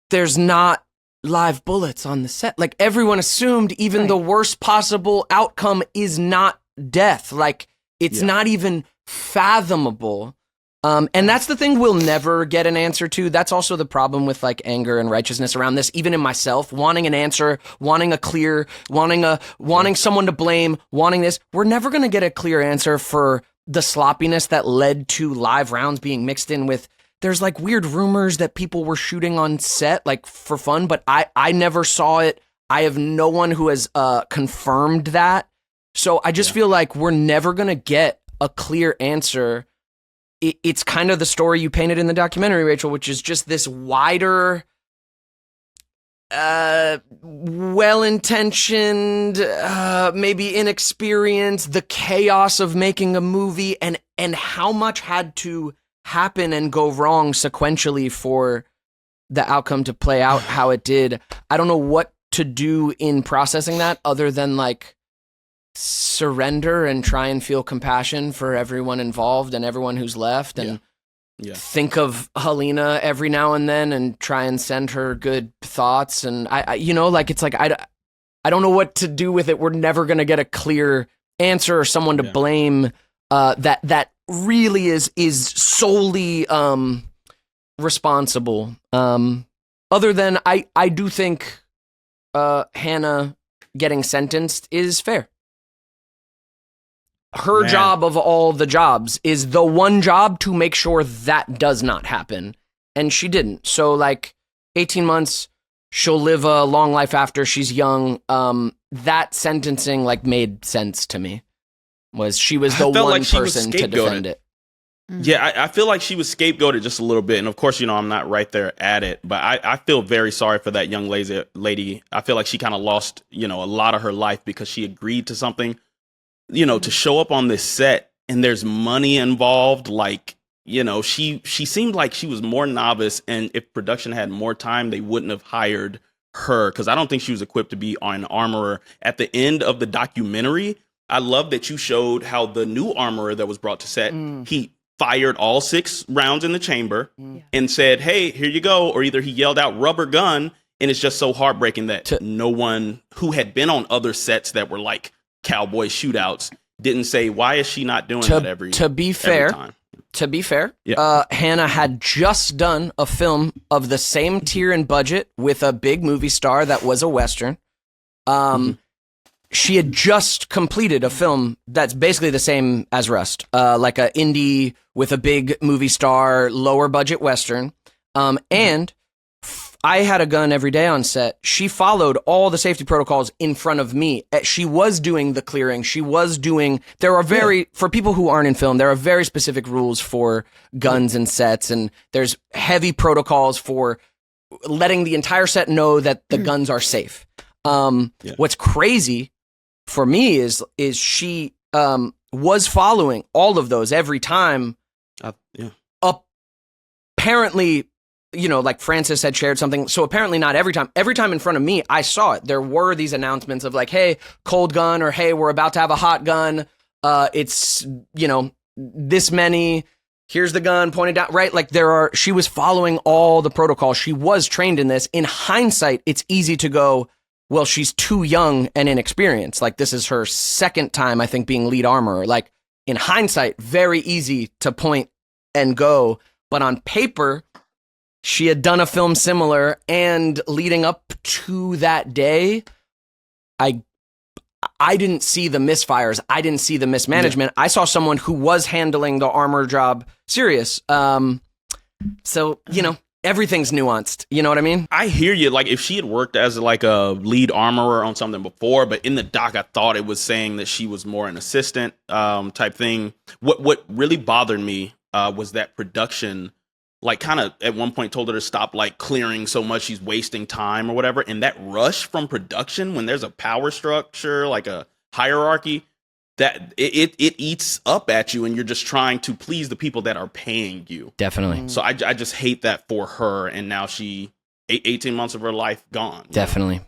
there's not live bullets on the set. Like everyone assumed even the worst possible outcome is not death. Like it's not even fathomable. And that's the thing we'll never get an answer to. That's also the problem with like anger and righteousness around this, even in myself, wanting an answer, wanting a clear, wanting someone to blame, wanting this. We're never going to get a clear answer for the sloppiness that led to live rounds being mixed in with. There's like weird rumors that people were shooting on set like for fun, but I never saw it. I have no one who has confirmed that. So I just feel like we're never going to get a clear answer. It's kind of the story you painted in the documentary, Rachel, which is just this wider, well-intentioned, maybe inexperienced, the chaos of making a movie and how much had to happen and go wrong sequentially for the outcome to play out how it did. I don't know what to do in processing that other than like surrender and try and feel compassion for everyone involved and everyone who's left and think of Helena every now and then and try and send her good thoughts. And I like, it's like, I don't know what to do with it. We're never going to get a clear answer or someone to blame that really is solely responsible. Other than I do think Hannah getting sentenced is fair. Her job of all the jobs is the one job to make sure that does not happen. And she didn't. So like 18 months, she'll live a long life after, she's young. That sentencing like made sense to me. She was the one person to defend it. Yeah, I feel like she was scapegoated just a little bit. And of course, I'm not right there at it, but I feel very sorry for that young lady. I feel like she kind of lost, a lot of her life because she agreed to something, to show up on this set and there's money involved. Like she seemed like she was more novice, and if production had more time, they wouldn't have hired her, because I don't think she was equipped to be an armorer. At the end of the documentary, I love that you showed how the new armorer that was brought to set, he fired all 6 rounds in the chamber and said, "Hey, here you go," or either he yelled out "rubber gun," and it's just so heartbreaking that no one who had been on other sets that were like cowboy shootouts didn't say, "Why is she not doing that every time?" To be fair, Hannah had just done a film of the same tier and budget with a big movie star that was a Western. She had just completed a film that's basically the same as Rust, like a indie with a big movie star, lower budget Western. And I had a gun every day on set. She followed all the safety protocols in front of me. She was doing the clearing. There are for people who aren't in film, there are very specific rules for guns and sets, and there's heavy protocols for letting the entire set know that the guns are safe. What's crazy for me is she was following all of those every time. Apparently, like Francis had shared something. So apparently not every time. Every time in front of me, I saw it. There were these announcements of like, "Hey, cold gun," or "Hey, we're about to have a hot gun. It's, this many. Here's the gun pointed out," right? Like she was following all the protocols. She was trained in this. In hindsight, it's easy to go, well, she's too young and inexperienced. Like this is her second time, I think, being lead armorer. Like in hindsight, very easy to point and go. But on paper, she had done a film similar, and leading up to that day, I didn't see the misfires. I didn't see the mismanagement. I saw someone who was handling the armor job serious. So, everything's nuanced. You know what I mean? I hear you. Like if she had worked as like a lead armorer on something before, but in the doc, I thought it was saying that she was more an assistant type thing. What really bothered me was that production, like kind of at one point told her to stop like clearing so much, she's wasting time or whatever. And that rush from production, when there's a power structure, like a hierarchy, that it eats up at you, and you're just trying to please the people that are paying you. Definitely. So I just hate that for her. And now 18 months of her life gone. Definitely.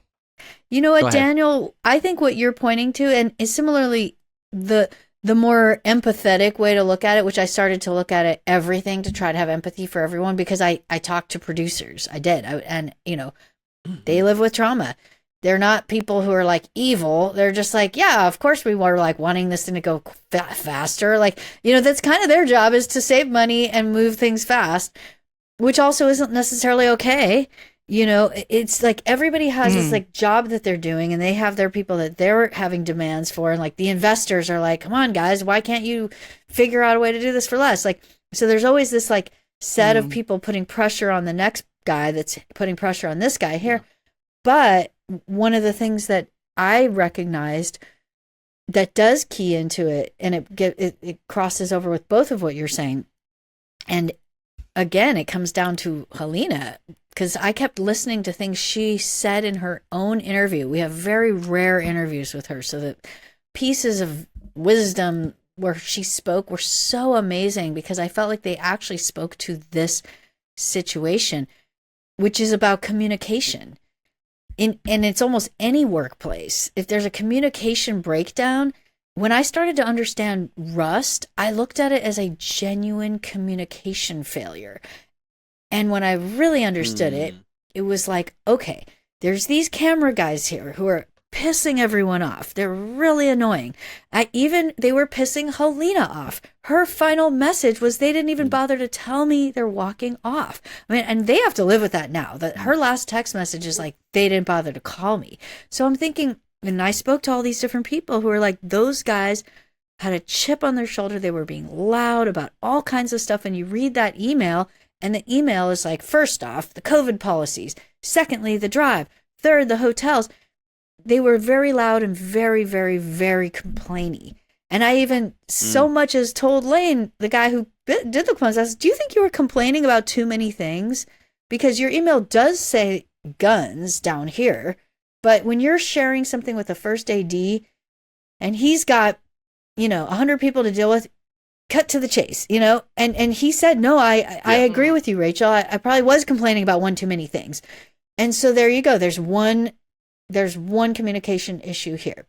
You know what, Daniel, I think what you're pointing to, and is similarly the more empathetic way to look at it, which I started to look at it, everything to try to have empathy for everyone, because I talked to producers. I did. They live with trauma. They're not people who are like evil. They're just like, yeah, of course we were like wanting this thing to go faster. Like, that's kind of their job, is to save money and move things fast, which also isn't necessarily okay. It's like everybody has this like job that they're doing, and they have their people that they're having demands for. And like the investors are like, "Come on, guys, why can't you figure out a way to do this for less?" Like, so there's always this like set of people putting pressure on the next guy that's putting pressure on this guy here. But one of the things that I recognized that does key into it, and it crosses over with both of what you're saying. And again, it comes down to Helena, because I kept listening to things she said in her own interview. We have very rare interviews with her, so the pieces of wisdom where she spoke were so amazing, because I felt like they actually spoke to this situation, which is about communication. And it's almost any workplace. If there's a communication breakdown, when I started to understand Rust, I looked at it as a genuine communication failure. And when I really understood it, it was like, okay, there's these camera guys here who are pissing everyone off. They're really annoying. They were pissing Helena off. Her final message was they didn't even bother to tell me they're walking off. I mean, and they have to live with that now. That her last text message is like, they didn't bother to call me. So I'm thinking, and I spoke to all these different people who were like, those guys had a chip on their shoulder. They were being loud about all kinds of stuff. And you read that email, and the email is like, first off, the COVID policies. Secondly, the drive. Third, the hotels. They were very loud and very, very, very complainy. And I even so much as told Lane, the guy who did the complaints, I said, do you think you were complaining about too many things? Because your email does say guns down here. But when you're sharing something with the first AD and he's got, 100 people to deal with, cut to the chase, you know? And he said, no, I agree with you, Rachel. I probably was complaining about one too many things. And so there you go. There's one communication issue here.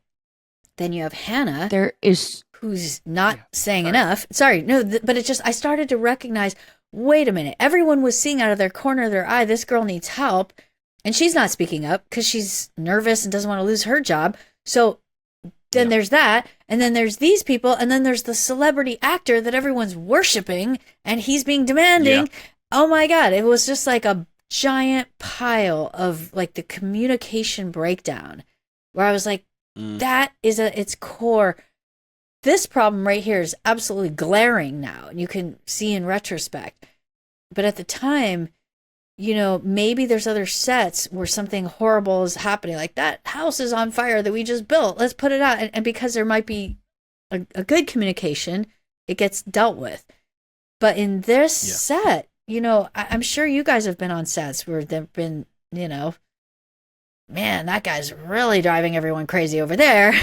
Then you have Hannah. Who's not saying enough. Sorry, no, but it's just, I started to recognize, wait a minute, everyone was seeing out of their corner of their eye, this girl needs help, and she's not speaking up because she's nervous and doesn't want to lose her job. So then there's that, and then there's these people, and then there's the celebrity actor that everyone's worshiping, and he's being demanding. Yeah. Oh my God, it was just like a giant pile of like the communication breakdown where I was like, that is at its core. This problem right here is absolutely glaring now, and you can see in retrospect. But at the time, you know, maybe there's other sets where something horrible is happening, like that house is on fire that we just built. Let's put it out. And because there might be a good communication, it gets dealt with. But in this set, you know, I'm sure you guys have been on sets where there've been, you know, man, that guy's really driving everyone crazy over there.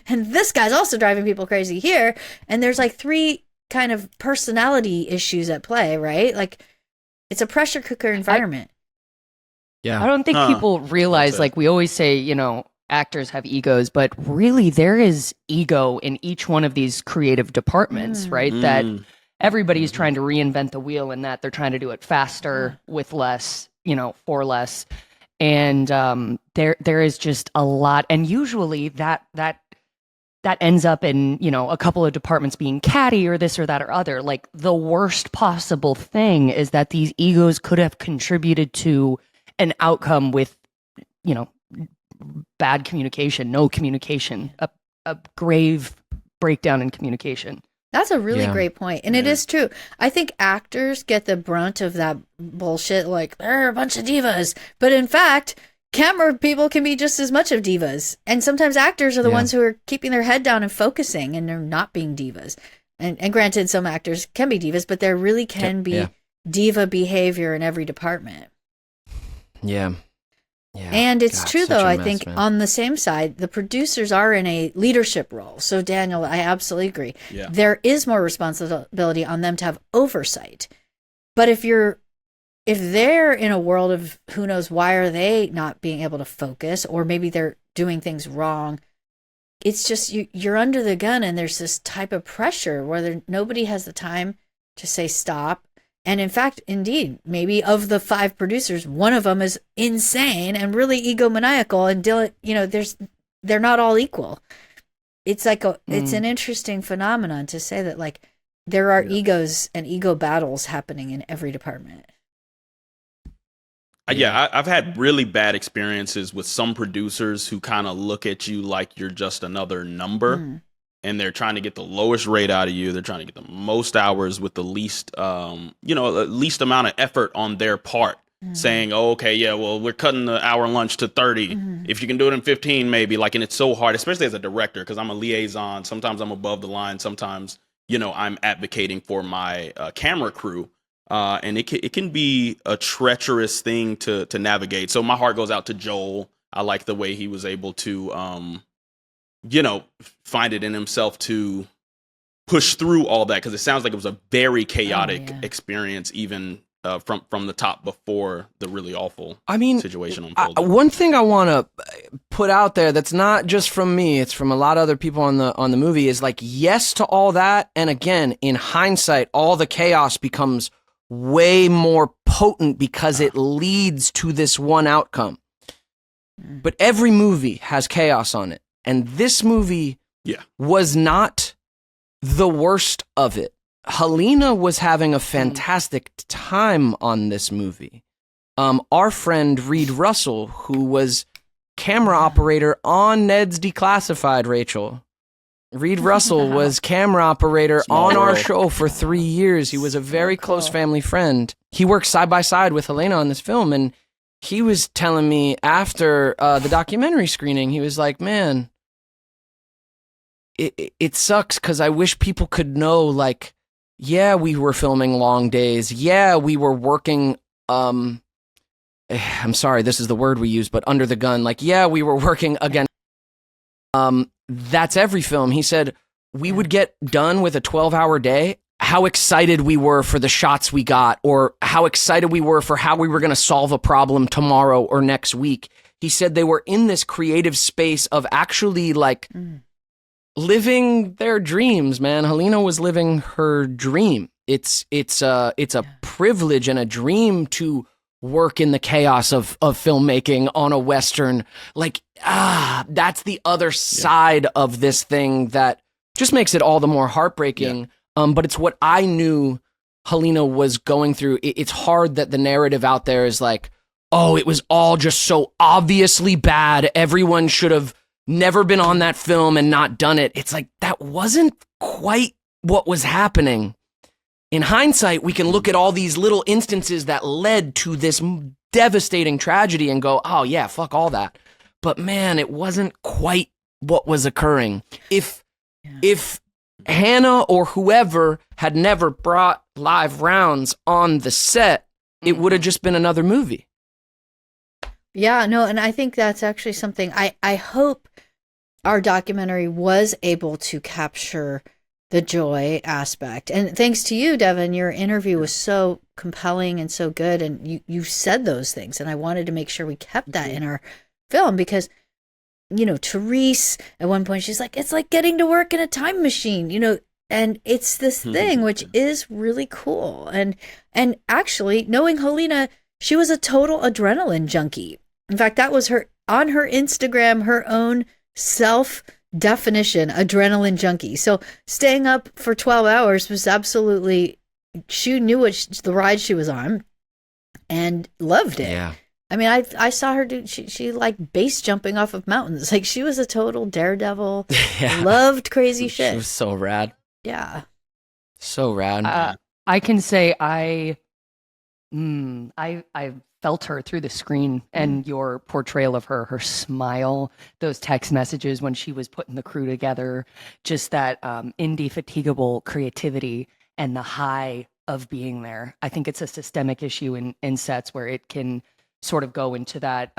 And this guy's also driving people crazy here. And there's like three kind of personality issues at play, right? Like it's a pressure cooker environment. I don't think people realize, like we always say, you know, actors have egos, but really there is ego in each one of these creative departments, right? That everybody's trying to reinvent the wheel and that they're trying to do it faster with less, you know, for less. And there is just a lot, and usually that ends up in, you know, a couple of departments being catty or this or that or other. Like the worst possible thing is that these egos could have contributed to an outcome with, you know, bad communication, no communication, a grave breakdown in communication. That's a really great point. And it is true. I think actors get the brunt of that bullshit, like, they're a bunch of divas. But in fact, camera people can be just as much of divas. And sometimes actors are the ones who are keeping their head down and focusing, and they're not being divas. And granted, some actors can be divas, but there really can be diva behavior in every department. Yeah. And it's true, though, I think, on the same side, the producers are in a leadership role. So, Daniel, I absolutely agree. Yeah. There is more responsibility on them to have oversight. But if they're in a world of who knows why are they not being able to focus, or maybe they're doing things wrong, it's just you're under the gun, and there's this type of pressure where nobody has the time to say stop. And in fact, indeed, maybe of the 5 producers, one of them is insane and really egomaniacal, and you know, they're not all equal. It's like it's an interesting phenomenon to say that, like, there are egos and ego battles happening in every department. I've had really bad experiences with some producers who kind of look at you like you're just another number. And they're trying to get the lowest rate out of you. They're trying to get the most hours with the least, least amount of effort on their part. Saying, oh, okay, yeah, well, we're cutting the hour lunch to 30. If you can do it in 15, maybe. Like, and it's so hard, especially as a director, because I'm a liaison. Sometimes I'm above the line. Sometimes, you know, I'm advocating for my camera crew. And it can be a treacherous thing to navigate. So my heart goes out to Joel. I like the way he was able to, find it in himself to push through all that, because it sounds like it was a very chaotic experience, even from the top before the really awful situation unfolded. One thing I want to put out there that's not just from me, it's from a lot of other people on the movie, is like, yes to all that, and again, in hindsight, all the chaos becomes way more potent because it leads to this one outcome. But every movie has chaos on it. And this movie was not the worst of it. Helena was having a fantastic time on this movie. Our friend Reed Russell, who was camera operator on Ned's Declassified, Rachel. Reed Russell was camera operator on our show for 3 years. He was a very close family friend. He worked side by side with Helena on this film, and he was telling me after the documentary screening, he was like, man, it sucks because I wish people could know, like, yeah, we were filming long days. Yeah, we were working, I'm sorry, this is the word we use, but under the gun. Like, yeah, we were working again. That's every film. He said, we would get done with a 12-hour day, how excited we were for the shots we got, or how excited we were for how we were going to solve a problem tomorrow or next week. He said they were in this creative space of actually like living their dreams, man. Helena was living her dream. It's a privilege and a dream to work in the chaos of filmmaking on a Western. Like, that's the other side of this thing that just makes it all the more heartbreaking. But it's what I knew Helena was going through. It's hard that the narrative out there is like, oh, it was all just so obviously bad. Everyone should have never been on that film and not done it. It's like, that wasn't quite what was happening. In hindsight, we can look at all these little instances that led to this devastating tragedy and go, oh yeah, fuck all that. But man, it wasn't quite what was occurring. If Hannah or whoever had never brought live rounds on the set, it would have just been another movie. Yeah, no, and I think that's actually something I hope our documentary was able to capture the joy aspect. And thanks to you, Devin, your interview was so compelling and so good, and you said those things, and I wanted to make sure we kept that in our film because, you know, Therese, at one point, she's like, it's like getting to work in a time machine, you know, and it's this thing which is really cool. And actually, knowing Helena, she was a total adrenaline junkie. In fact, that was her, on her Instagram, her own self-definition, adrenaline junkie. So staying up for 12 hours was absolutely, she knew the ride she was on and loved it. Yeah. I mean, I saw her do, she like base jumping off of mountains. Like, she was a total daredevil, loved crazy shit. She was so rad. Yeah. So rad. I can say I felt her through the screen, and your portrayal of her smile, those text messages when she was putting the crew together, just that indefatigable creativity and the high of being there. I think it's a systemic issue in sets where it can sort of go into that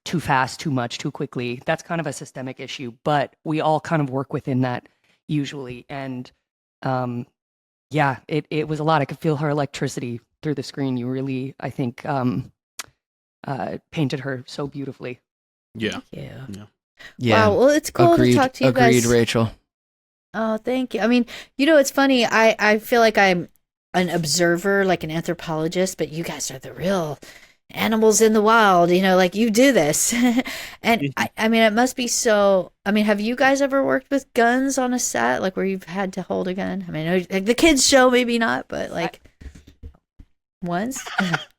too fast, too much, too quickly. That's kind of a systemic issue, but we all kind of work within that usually. And it was a lot. I could feel her electricity through the screen. You really, I think, painted her so beautifully. Yeah. Yeah. Yeah. Wow. Well, it's cool to talk to you guys. Agreed, Rachel. Oh, thank you. I mean, you know, it's funny. I feel like I'm an observer, like an anthropologist, but you guys are the real animals in the wild, you know, like you do this. And I mean, it must be so, I mean, have you guys ever worked with guns on a set, like where you've had to hold a gun? I mean, like the kids show, maybe not, but like once.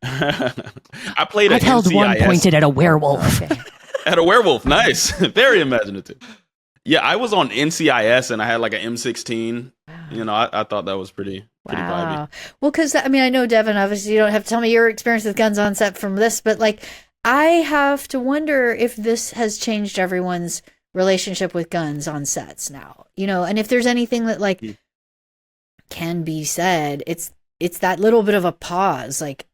I played I've held one pointed at a werewolf. Okay. At a werewolf. Nice. Very imaginative. Yeah, I was on NCIS and I had like an M16. Wow. You know, I thought that was pretty vibey. Well, because I mean, I know, Devin, obviously you don't have to tell me your experience with guns on set from this, but like, I have to wonder if this has changed everyone's relationship with guns on sets now, you know, and if there's anything that like can be said, it's that little bit of a pause, like,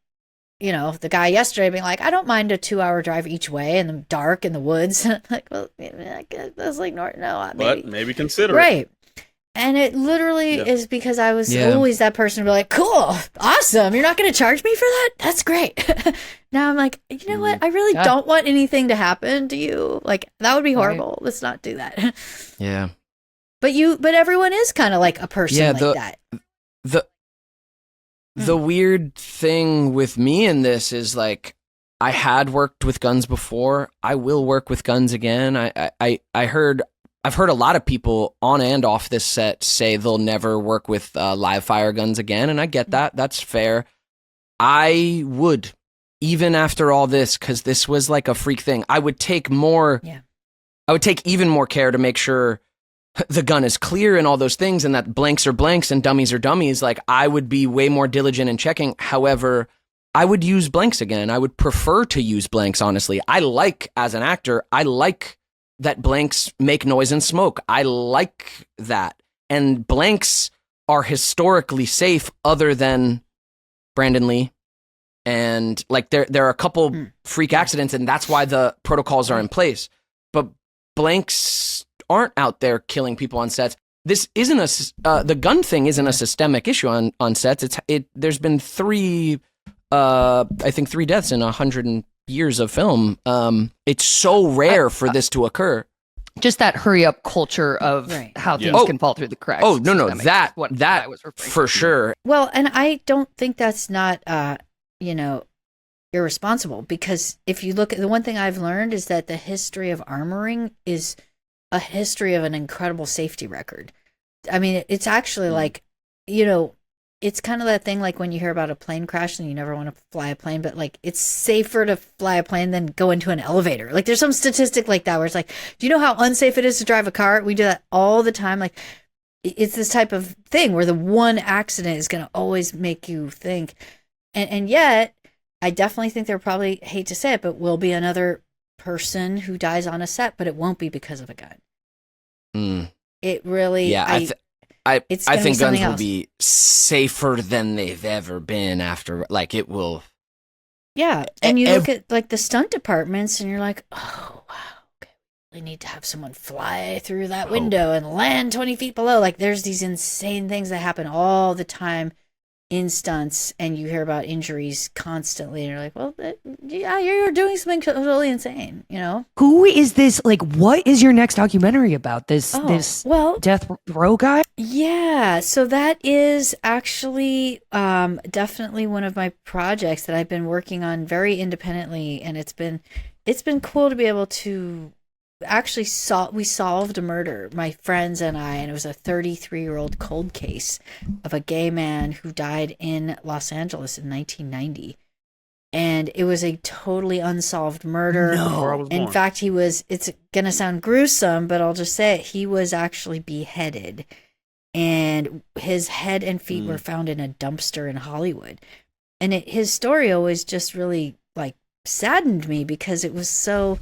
you know, the guy yesterday being like, I don't mind a 2-hour drive each way in the dark in the woods. Like, well, I was like, no, maybe consider it. Right. And it literally is because I was always that person to be like, cool, awesome. You're not going to charge me for that? That's great. Now I'm like, you know what? I really don't want anything to happen to you. Like, that would be horrible. Let's not do that. Yeah. But everyone is kind of like a person like that. The weird thing with me in this is like, I had worked with guns before. I will work with guns again. I've heard a lot of people on and off this set say they'll never work with live fire guns again, and I get that. That's fair. I would, even after all this, because this was like a freak thing. I would take more. Yeah. I would take even more care to make sure the gun is clear and all those things, and that blanks are blanks and dummies are dummies. Like, I would be way more diligent in checking. However, I would use blanks again. I would prefer to use blanks, honestly. As an actor, I like that blanks make noise and smoke. I like that. And blanks are historically safe other than Brandon Lee. And like there are a couple freak accidents, and that's why the protocols are in place. But blanks aren't out there killing people on sets. this isn't the gun thing isn't a systemic issue on sets. There's been three deaths in 100 years of film. It's so rare for this to occur. Just that hurry up culture of how things can fall through the cracks. Oh, no, that I was referring for to. sure. Well, and I don't think that's not, irresponsible, because if you look at the one thing I've learned is that the history of armoring is a history of an incredible safety record. I mean, it's actually like, it's kind of that thing like when you hear about a plane crash and you never want to fly a plane, but like it's safer to fly a plane than go into an elevator. Like there's some statistic like that where it's like, do you know how unsafe it is to drive a car? We do that all the time. Like it's this type of thing where the one accident is going to always make you think. And yet I definitely think there probably, hate to say it, but will be another person who dies on a set, but it won't be because of a gun. It really, I think guns else. will be safer than they've ever been after, like it will. Yeah. And you look at like the stunt departments and you're like, oh, wow, okay, we need to have someone fly through that window and land 20 feet below. Like there's these insane things that happen all the time in stunts, and you hear about injuries constantly and you're like, well, you're doing something totally insane, Who is this? Like, what is your next documentary about? This death row guy? Yeah, so that is actually definitely one of my projects that I've been working on very independently, and it's been cool to be able to actually we solved a murder, my friends and I, and it was a 33-year-old cold case of a gay man who died in Los Angeles in 1990. And it was a totally unsolved murder. No. In fact, it's going to sound gruesome, but I'll just say it, he was actually beheaded. And his head and feet were found in a dumpster in Hollywood. And his story always just really like saddened me because it was so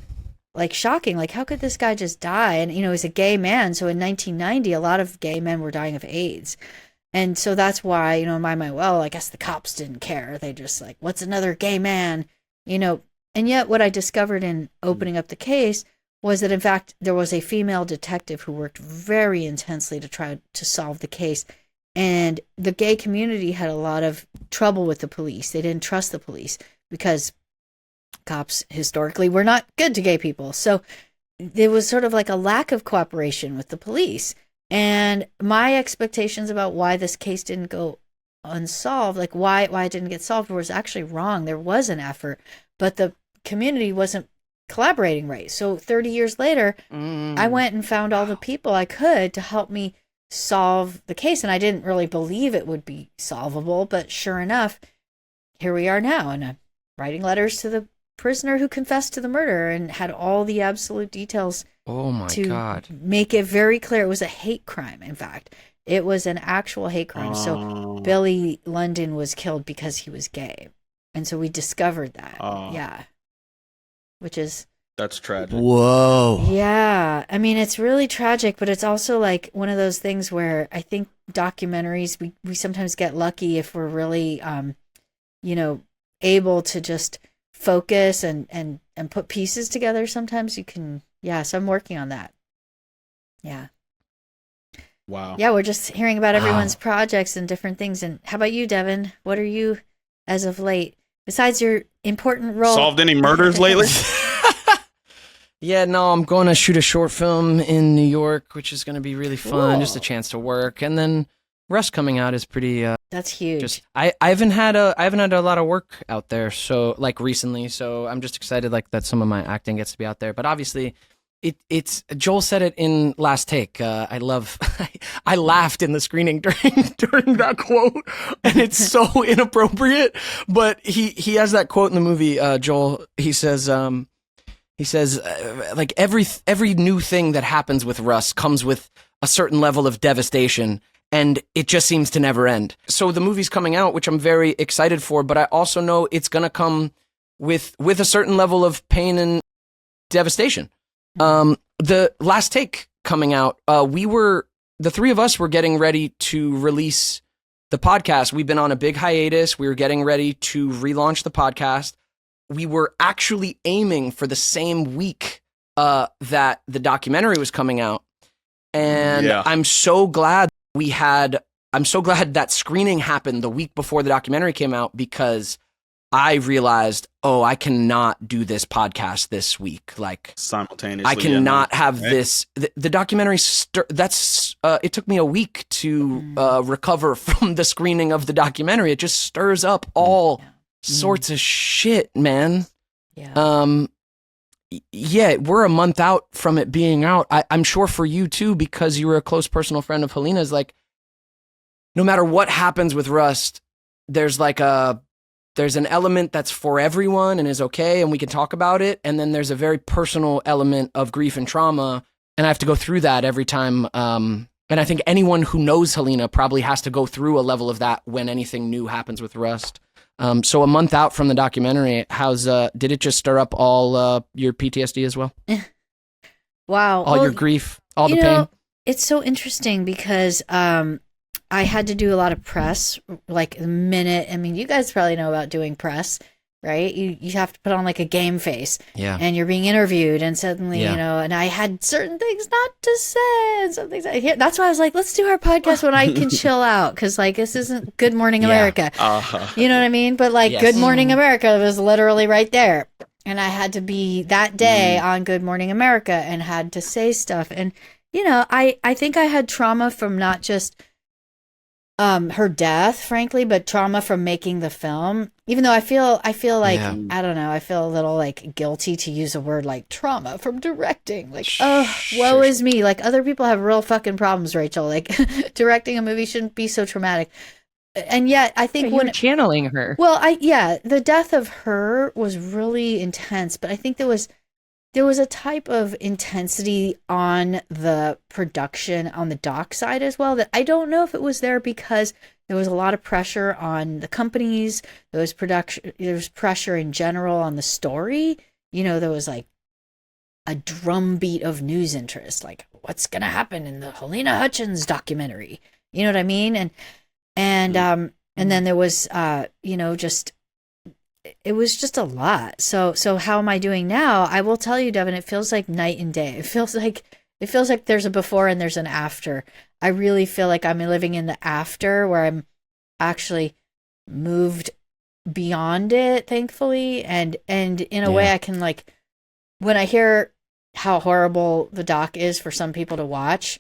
like shocking. Like, how could this guy just die? And, he's a gay man. So in 1990, a lot of gay men were dying of AIDS. And so that's why, in my mind, well, I guess the cops didn't care. They just like, what's another gay man? And yet what I discovered in opening up the case was that, in fact, there was a female detective who worked very intensely to try to solve the case. And the gay community had a lot of trouble with the police. They didn't trust the police because cops historically were not good to gay people. So there was sort of like a lack of cooperation with the police. And my expectations about why this case didn't go unsolved, like why it didn't get solved, was actually wrong. There was an effort, but the community wasn't collaborating right. So 30 years later, I went and found all the people I could to help me solve the case. And I didn't really believe it would be solvable, but sure enough, here we are now. And I'm writing letters to the prisoner who confessed to the murder and had all the absolute details. Oh my God. Make it very clear. It was a hate crime. In fact, it was an actual hate crime. So Billy London was killed because he was gay. And so we discovered that. Yeah. That's tragic. Whoa. Yeah. I mean, it's really tragic, but it's also like one of those things where I think documentaries, we sometimes get lucky if we're really, able to just focus and put pieces together. Sometimes you can, so I'm working on that. Yeah. Wow. Yeah, we're just hearing about everyone's projects and different things. And how about you, Devin? What are you as of late, besides your important role? Solved any murders lately? Yeah, no, I'm going to shoot a short film in New York, which is going to be really fun. Cool. Just a chance to work. And then Rust coming out is pretty that's huge. I haven't had a lot of work out there, so like recently, so I'm just excited like that some of my acting gets to be out there. But obviously it's Joel said it in Last Take. I laughed in the screening during that quote, and it's so inappropriate, but he has that quote in the movie, Joel. He says like every new thing that happens with Rust comes with a certain level of devastation, and it just seems to never end. So the movie's coming out, which I'm very excited for, but I also know it's going to come with a certain level of pain and devastation. The Last Take coming out, the three of us were getting ready to release the podcast. We've been on a big hiatus. We were getting ready to relaunch the podcast. We were actually aiming for the same week that the documentary was coming out. And Yeah. I'm so glad that screening happened the week before the documentary came out, because I realized, I cannot do this podcast this week. Like, Simultaneously. I cannot have right? this. The documentary, it took me a week to recover from the screening of the documentary. It just stirs up all sorts of shit, man. Yeah. Yeah, we're a month out from it being out. I'm sure for you too, because you were a close personal friend of Helena's, like, no matter what happens with Rust, there's an element that's for everyone and is okay, and we can talk about it. And then there's a very personal element of grief and trauma, and I have to go through that every time. And I think anyone who knows Helena probably has to go through a level of that when anything new happens with Rust. So a month out from the documentary, did it just stir up all your PTSD as well? Wow. All your grief, all the pain? It's so interesting because I had to do a lot of press, like the minute. I mean, you guys probably know about doing press, right? You have to put on like a game face, and you're being interviewed, and suddenly, and I had certain things not to say, and some things I hear. That's why I was like, let's do our podcast when I can chill out, because like this isn't Good Morning America, you know what I mean? But like Good Morning America was literally right there, and I had to be that day on Good Morning America and had to say stuff, and I think I had trauma from not just her death, frankly, but trauma from making the film. Even though I feel like, I don't know, I feel a little like guilty to use a word like trauma from directing. Like, woe is me. Like, other people have real fucking problems, Rachel. Like, directing a movie shouldn't be so traumatic. And yet, I think when channeling her. Well, the death of her was really intense, but I think there was a type of intensity on the production on the doc side as well that I don't know if it was there because there was a lot of pressure on the companies. There was pressure in general on the story. There was like a drumbeat of news interest, like what's going to happen in the Helena Hutchins documentary. You know what I mean? And then there was, just, it was just a lot. So how am I doing now? I will tell you, Devin, it feels like night and day. It feels like there's a before and there's an after. I really feel like I'm living in the after, where I'm actually moved beyond it, thankfully. And in a way I can, like, when I hear how horrible the doc is for some people to watch,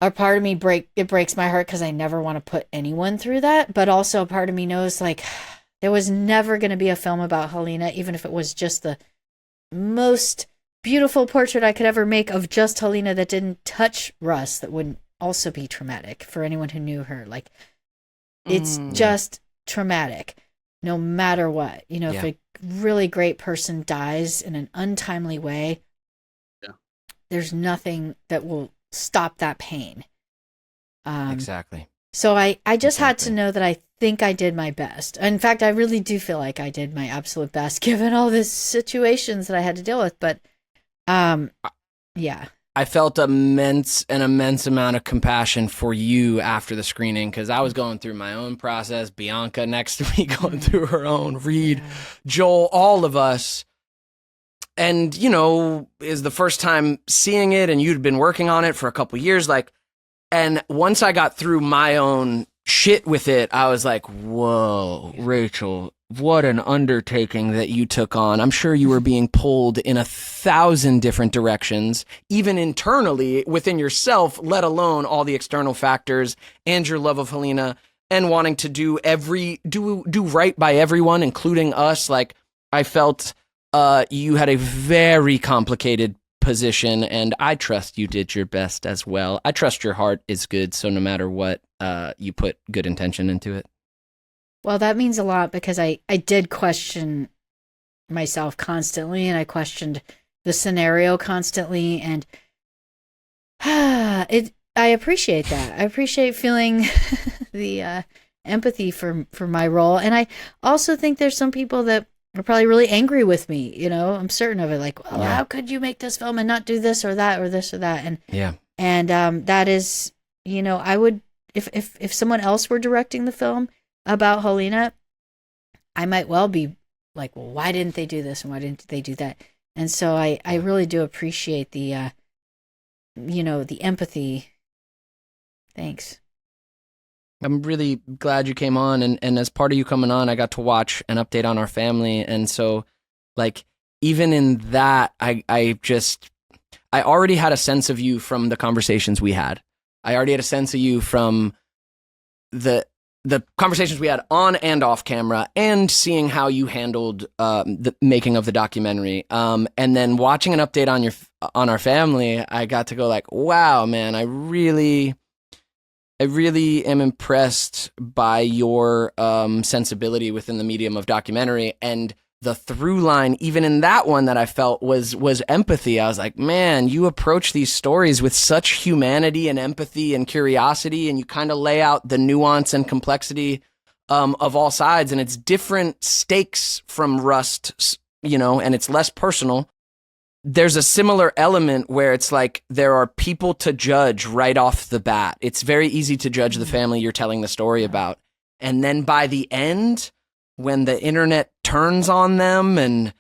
a part of me breaks my heart because I never want to put anyone through that. But also a part of me knows, like, there was never going to be a film about Helena, even if it was just the most beautiful portrait I could ever make of just Helena that didn't touch Russ, that wouldn't also be traumatic for anyone who knew her. Like, it's just traumatic, no matter what. If a really great person dies in an untimely way, there's nothing that will stop that pain. Exactly. So I just had to know that I think I did my best. In fact, I really do feel like I did my absolute best given all the situations that I had to deal with. But, I felt an immense amount of compassion for you after the screening, because I was going through my own process. Bianca next to me going through her own. Reed, Joel, all of us. And, is the first time seeing it, and you'd been working on it for a couple years, like. And once I got through my own shit with it, I was like, whoa, Rachel, what an undertaking that you took on. I'm sure you were being pulled in 1,000 different directions, even internally within yourself, let alone all the external factors and your love of Helena and wanting to do right by everyone, including us. Like, I felt you had a very complicated position, and I trust you did your best as well. I trust your heart is good, so no matter what, you put good intention into it. Well, that means a lot, because I did question myself constantly, and I questioned the scenario constantly, and I appreciate that. I appreciate feeling the empathy for my role, and I also think there's some people that are probably really angry with me. I'm certain of it. Like, well, how could you make this film and not do this or that or this or that? And that is, I would, if someone else were directing the film about Helena, I might well be like, well, why didn't they do this and why didn't they do that? And so I really do appreciate the the empathy. Thanks. I'm really glad you came on, and as part of you coming on, I got to watch an update on our family, and so, like, even in that, I already had a sense of you from the conversations we had. I already had a sense of you from the conversations we had on and off camera, and seeing how you handled the making of the documentary. And then watching an update on our family, I got to go like, wow, man, I really am impressed by your sensibility within the medium of documentary, and the through line, even in that one, that I felt was empathy. I was like, man, you approach these stories with such humanity and empathy and curiosity, and you kind of lay out the nuance and complexity of all sides, and it's different stakes from Rust, and it's less personal. There's a similar element where it's like there are people to judge right off the bat. It's very easy to judge the family you're telling the story about. And then by the end, when the internet turns on them, and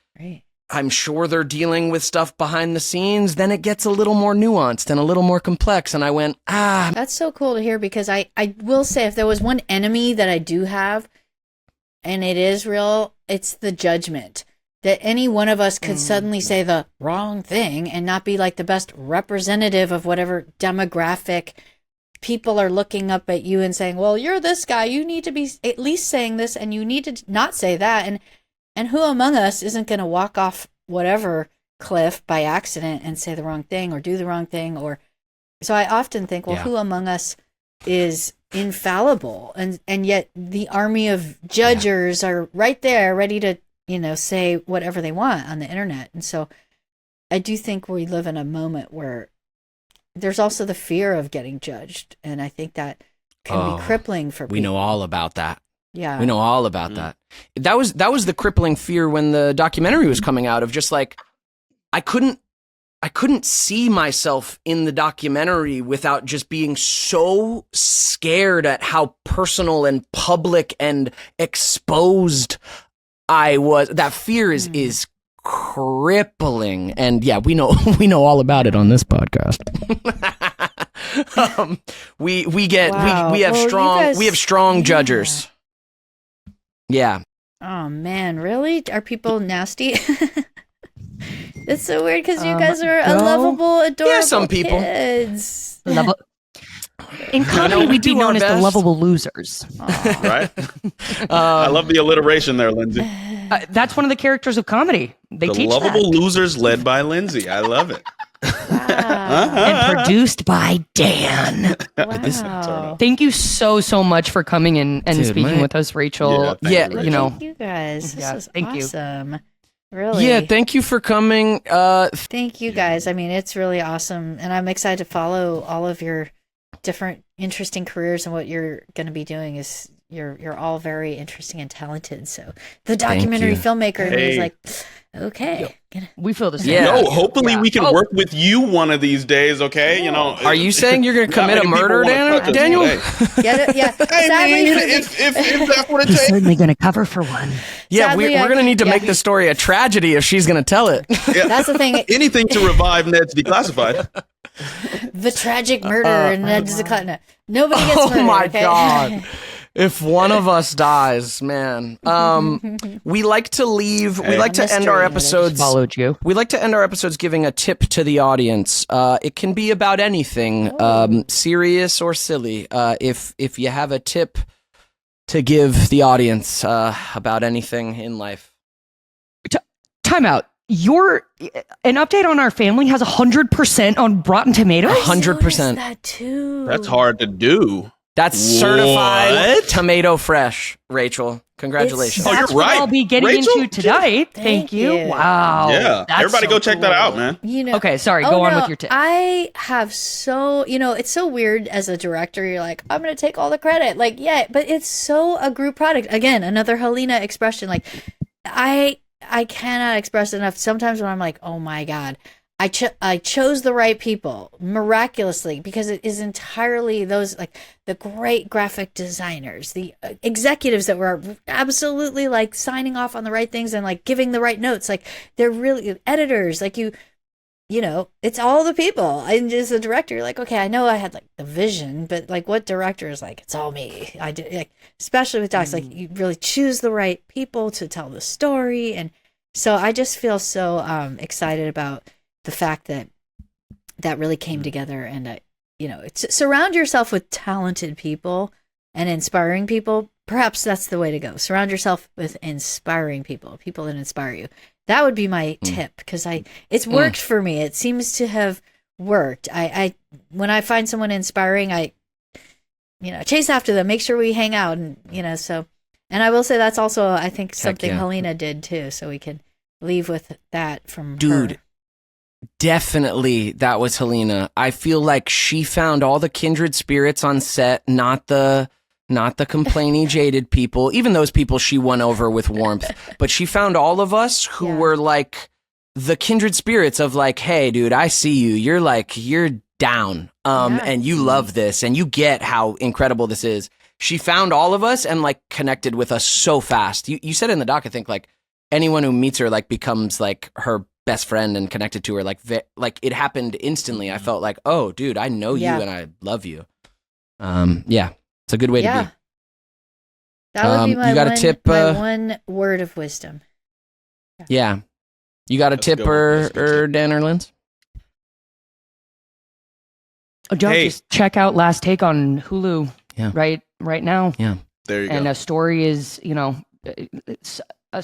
I'm sure they're dealing with stuff behind the scenes, then it gets a little more nuanced and a little more complex. And I went, That's so cool to hear, because I will say, if there was one enemy that I do have, and it is real, it's the judgment. That any one of us could suddenly say the wrong thing and not be like the best representative of whatever demographic. People are looking up at you and saying, well, you're this guy, you need to be at least saying this, and you need to not say that. And who among us isn't going to walk off whatever cliff by accident and say the wrong thing or do the wrong thing? Or so I often think, well, who among us is infallible? And yet the army of judgers are right there ready to say whatever they want on the internet. And so I do think we live in a moment where there's also the fear of getting judged. And I think that can be crippling for people. We know all about that. Yeah. We know all about that. That was the crippling fear when the documentary was coming out, of just like, I couldn't see myself in the documentary without just being so scared at how personal and public and exposed I was. That fear is crippling, and we know all about it on this podcast. We have strong judgers. Yeah. Oh man, really? Are people nasty? It's so weird, because you guys are a lovable, adorable some people. kids. In comedy, we'd be known as the lovable losers. Right? I love the alliteration there, Lindsay. That's one of the characters of comedy. They the teach lovable that. Losers, led by Lindsay. I love it. And produced by Dan. Wow. Thank you so much for coming in and speaking with us, Rachel. Thank you guys. This is thank awesome. Really? Yeah, thank you for coming. Thank you guys. I mean, it's really awesome, and I'm excited to follow all of your different interesting careers, and what you're going to be doing is you're all very interesting and talented. So the documentary filmmaker is like, okay, we feel the same. Yeah. No, hopefully we can work with you one of these days. Okay, Are you saying you're going to commit a murder, Daniel? Yeah. Sadly, if that's what it takes. Certainly going to cover for one. Yeah, Sadly, we're going to need to make the story a tragedy if she's going to tell it. Yeah. That's the thing. Anything to revive Ned's Declassified. The tragic murder in Ned's Declassified. Nobody gets murdered. Oh my okay? God. If one of us dies, man. We like to end our episodes. Followed you. We like to end our episodes giving a tip to the audience. It can be about anything, serious or silly. If you have a tip to give the audience about anything in life. Time out. An update on our family has 100% on Rotten Tomatoes. 100%. That too. That's hard to do. That's certified tomato fresh, Rachel. Congratulations. Oh, you're That's what right. I'll be getting Rachel? into tonight. Thank you. Wow. Yeah. That's Everybody so go check that out, cool. man. Okay, sorry. Go on with your tip. I have it's so weird as a director. You're like, I'm going to take all the credit. Like, yeah, but it's so a group product. Again, another Helena expression. Like, I cannot express enough. Sometimes when I'm like, oh my God, I chose the right people miraculously, because it is entirely those, like, the great graphic designers, the executives that were absolutely like signing off on the right things and like giving the right notes. Like, they're really editors. Like, it's all the people. And as a director, you're like, okay, I know I had like the vision, but like what director is like, it's all me. I did, like, especially with docs, like you really choose the right people to tell the story. And so I just feel so excited about the fact that really came together. And, it's surround yourself with talented people and inspiring people. Perhaps that's the way to go. Surround yourself with inspiring people that inspire you. That would be my tip, because it's worked for me. It seems to have worked. I when I find someone inspiring, I chase after them, make sure we hang out, and so. And I will say that's also, I think, something Helena did too. So we can leave with that from her. Definitely, that was Helena. I feel like she found all the kindred spirits on set, not the complaining, jaded people. Even those people she won over with warmth. But she found all of us who were like the kindred spirits of like, hey, dude, I see you. You're down. And you love this and you get how incredible this is. She found all of us and like connected with us so fast. You said in the doc, I think like anyone who meets her like becomes like her best friend and connected to her. Like it happened instantly. I felt like, oh, dude, I know you and I love you. It's a good way to be. That would be my, you got a tip, my one word of wisdom. Yeah. You got a tip or Dan or Linz? Oh, Joe, just check out Last Take on Hulu right now. Yeah. There you go. And a story is, a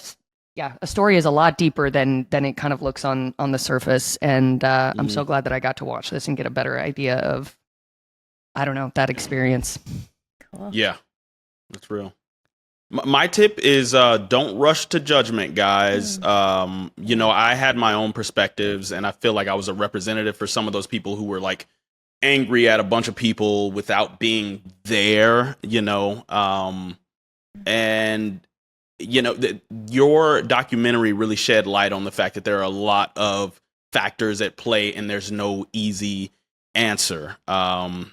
story is a lot deeper than it kind of looks on the surface. And I'm so glad that I got to watch this and get a better idea of, I don't know, that experience. Cool. Yeah, that's real. My tip is don't rush to judgment, guys. I had my own perspectives, and I feel like I was a representative for some of those people who were like angry at a bunch of people without being there, your documentary really shed light on the fact that there are a lot of factors at play and there's no easy answer. Guys,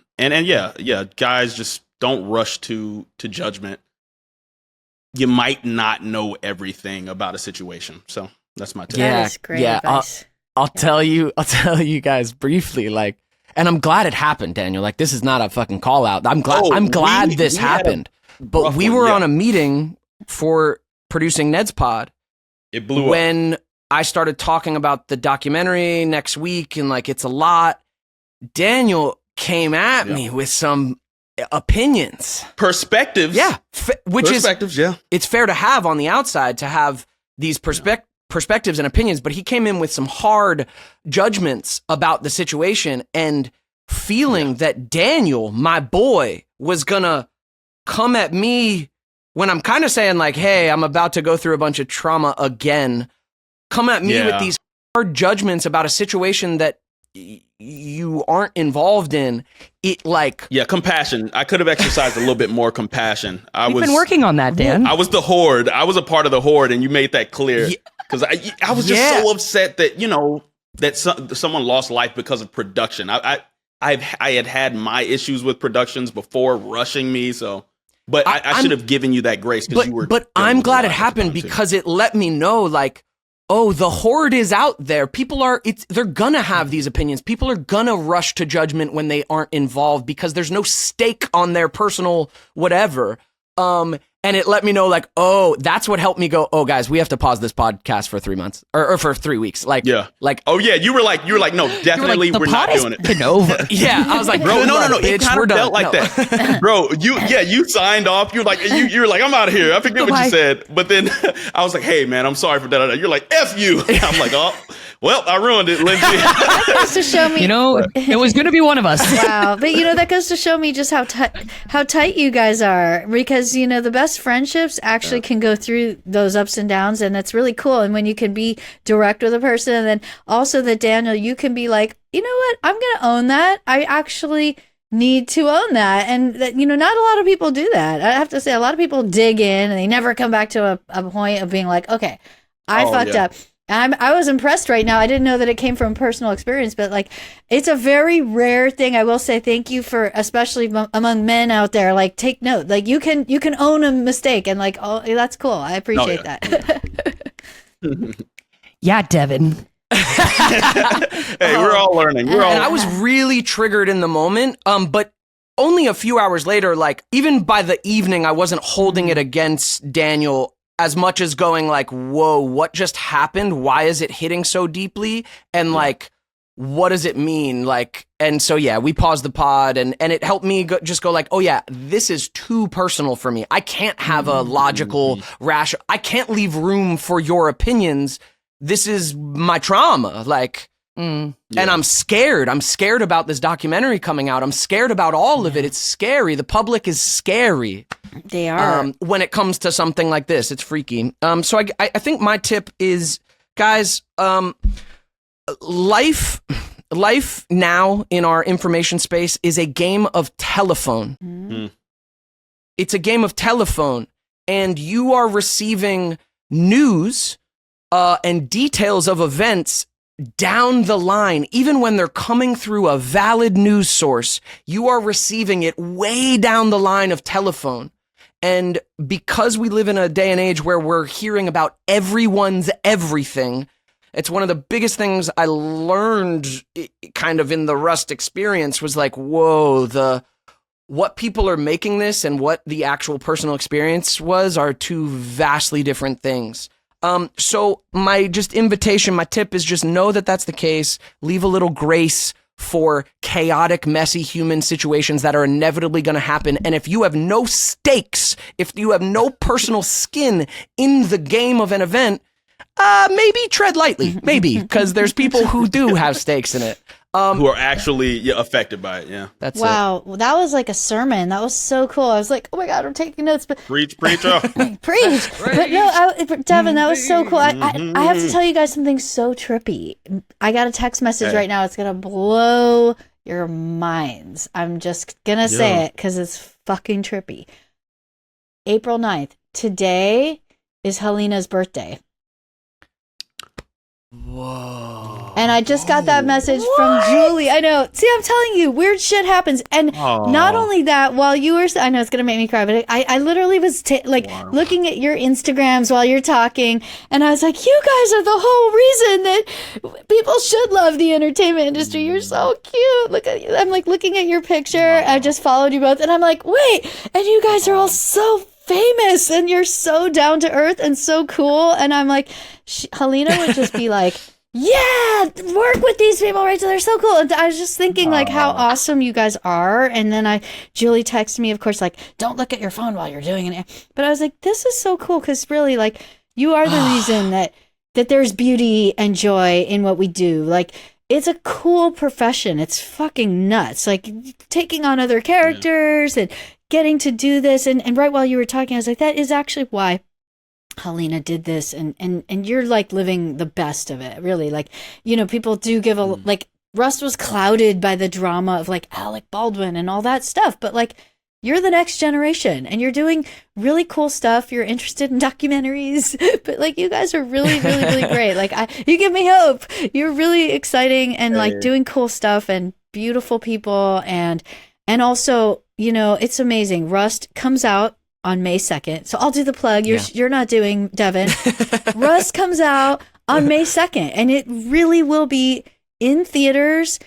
just don't rush to judgment. You might not know everything about a situation. So that's my tip. That is great advice. I'll tell you guys briefly, like, and I'm glad it happened, Daniel. Like, this is not a fucking call out. I'm glad this happened. But we were on a meeting for producing Neds Pod. It blew up. When I started talking about the documentary next week and like, it's a lot. Daniel came at me with some opinions, perspectives. Yeah. It's fair to have on the outside to have these perspectives and opinions, but he came in with some hard judgments about the situation and feeling that Daniel, my boy, was gonna come at me when I'm kind of saying like, hey, I'm about to go through a bunch of trauma again. Come at me with these hard judgments about a situation that you aren't involved in. It like compassion. I could have exercised a little bit more compassion. We've been working on that, Dan. I was the horde. I was a part of the horde, and you made that clear. Because I was just so upset that that someone lost life because of production. I had my issues with productions before rushing me. So, but I should have given you that grace because you were. But I'm glad it happened because it let me know like, oh, the horde is out there. They're gonna have these opinions. People are gonna rush to judgment when they aren't involved because there's no stake on their personal whatever. And it let me know like, oh, that's what helped me go, oh guys, we have to pause this podcast for 3 months or for 3 weeks. Like, oh yeah. You were like, no, definitely we're not doing it. Been over. Yeah. I was like, bro, no. Bitch, it kind of felt like that. Bro, you signed off. You're like, you're like, I'm out of here. I forget what you said. But then I was like, hey man, I'm sorry for that. You're like, F you. I'm like, oh, well, I ruined it, Lindsay. That goes to show me. It was going to be one of us. Wow. But that goes to show me just how tight you guys are, because the best friendships actually can go through those ups and downs, and that's really cool. And when you can be direct with a person, and then also that Daniel, you can be like, you know what, I'm going to own that. I actually need to own that. And that, not a lot of people do that. I have to say, a lot of people dig in and they never come back to a point of being like, okay, I fucked up. I was impressed right now. I didn't know that it came from personal experience, but like, it's a very rare thing. I will say thank you for, especially among men out there, like take note, like you can own a mistake and like, oh, that's cool. I appreciate that. Yeah, Devin. Hey, we're all learning. And I was really triggered in the moment, but only a few hours later, like even by the evening, I wasn't holding it against Daniel as much as going like, whoa, what just happened? Why is it hitting so deeply? And like, what does it mean? Like, and so, yeah, we paused the pod and it helped me just go like, oh yeah, this is too personal for me. I can't have a logical, rational, I can't leave room for your opinions. This is my trauma. Like, and I'm scared. I'm scared about this documentary coming out. I'm scared about all of it. It's scary. The public is scary. They are. When it comes to something like this, it's freaky. So I think my tip is, guys, life now in our information space is a game of telephone. It's a game of telephone, and you are receiving news and details of events down the line. Even when they're coming through a valid news source, you are receiving it way down the line of telephone. And because we live in a day and age where we're hearing about everyone's everything, it's one of the biggest things I learned kind of in the Rust experience was like, whoa, what people are making this and what the actual personal experience was are two vastly different things. So my just invitation, my tip is just know that that's the case. Leave a little grace for chaotic, messy human situations that are inevitably going to happen. And if you have no stakes, if you have no personal skin in the game of an event, maybe tread lightly, maybe, because there's people who do have stakes in it. Who are actually affected by it, yeah. That's wow, well, that was like a sermon. That was so cool. I was like, oh my God, I'm taking notes. But Preach. Preach. But no, Devin, that was so cool. I have to tell you guys something so trippy. I got a text message right now. It's going to blow your minds. I'm just going to say it because it's fucking trippy. April 9th. Today is Helena's birthday. Whoa. And I just got that message from Julie. I know. See, I'm telling you, weird shit happens. And not only that, while you were, I know it's going to make me cry, but I literally was looking at your Instagrams while you're talking. And I was like, you guys are the whole reason that people should love the entertainment industry. You're so cute. Look at you. I'm like looking at your picture. I just followed you both. And I'm like, wait, and you guys are all so famous and you're so down to earth and so cool. And I'm like, Helena would just be like, yeah, work with these people, Rachel. They're so cool. And I was just thinking like how awesome you guys are. And then Julie texted me, of course, like, don't look at your phone while you're doing it. But I was like, this is so cool. Cause really like you are the reason that there's beauty and joy in what we do. Like it's a cool profession. It's fucking nuts. Like taking on other characters and getting to do this. And right while you were talking, I was like, that is actually why Helena did this. And you're like living the best of it, really. Like, you know, people do give like Rust was clouded by the drama of like Alec Baldwin and all that stuff. But like, you're the next generation and you're doing really cool stuff. You're interested in documentaries, but like you guys are really, really, really great. Like you give me hope. You're really exciting and like doing cool stuff and beautiful people. And also, you know, it's amazing. Rust comes out on May 2nd. So I'll do the plug. You're not doing, Devin. Rust comes out on May 2nd and it really will be in theaters.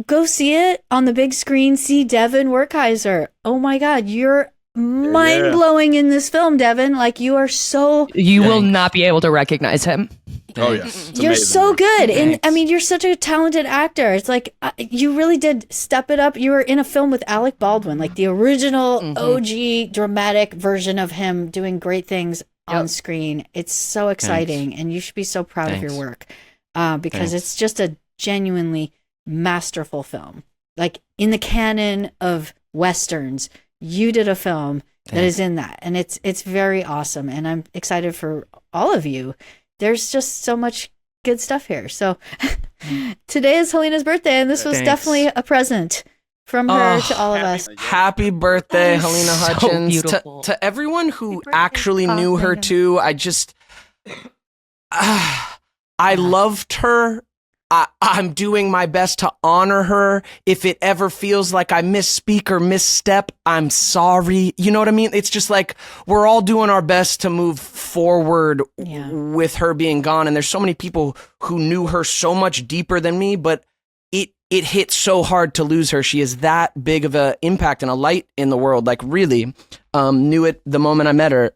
Go see it on the big screen. See Devin Werkheiser. Oh my God, you're mind-blowing in this film, Devin. Like you are so... You will not be able to recognize him. Oh yeah, it's you're amazing. So good. Thanks. And I mean, you're such a talented actor. It's like you really did step it up. You were in a film with Alec Baldwin, like the original OG dramatic version of him doing great things on screen. It's so exciting. And you should be so proud of your work because it's just a genuinely masterful film. Like in the canon of Westerns, you did a film that is in that. And it's very awesome. And I'm excited for all of you. There's just so much good stuff here. So today is Helena's birthday, and this was definitely a present from her to all of us. Happy birthday, Helena so Hutchins. beautiful. To everyone who actually knew her too, I just... I loved her. I'm doing my best to honor her. If it ever feels like I misspeak or misstep, I'm sorry. You know what I mean? It's just like we're all doing our best to move forward with her being gone. And there's so many people who knew her so much deeper than me, but it hit so hard to lose her. She is that big of an impact and a light in the world. Like really, knew it the moment I met her.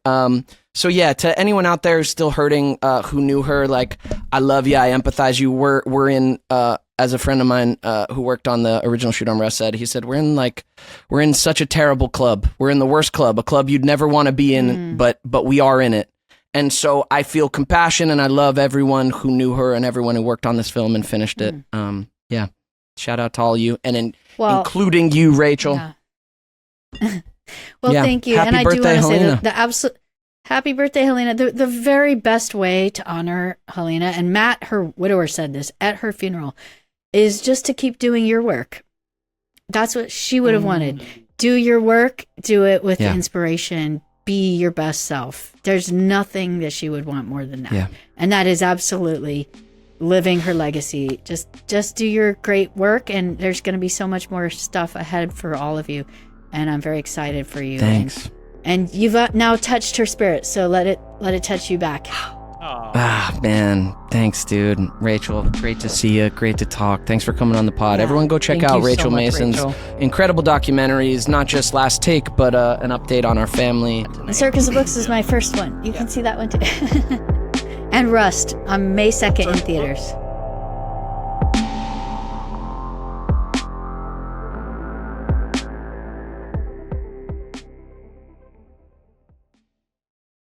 So yeah, to anyone out there who's still hurting, who knew her, like, I love you. I empathize you. We're in, as a friend of mine, who worked on the original Shoot on Rest said, he said, we're in such a terrible club. We're in the worst club, a club you'd never want to be in, but we are in it. And so I feel compassion, and I love everyone who knew her and everyone who worked on this film and finished it. Yeah. Shout out to all you, and including you, Rachel. Yeah. Thank you. Happy and I birthday, do want to say Helena. the absolute happy birthday, Helena. The very best way to honor Helena, and Matt, her widower, said this at her funeral, is just to keep doing your work. That's what she would have wanted. Do your work, do it with inspiration, be your best self. There's nothing that she would want more than that. Yeah. And that is absolutely living her legacy. Just do your great work, and there's going to be so much more stuff ahead for all of you, and I'm very excited for you. Thanks. And you've now touched her spirit, so let it touch you back. Ah, man, thanks, dude. Rachel, great to see you, great to talk. Thanks for coming on the pod. Everyone go check out Rachel Mason's incredible documentaries, not just Last Take, but an update on our family. Circus of Books is my first one. You can see that one too. And Rust on May 2nd in theaters.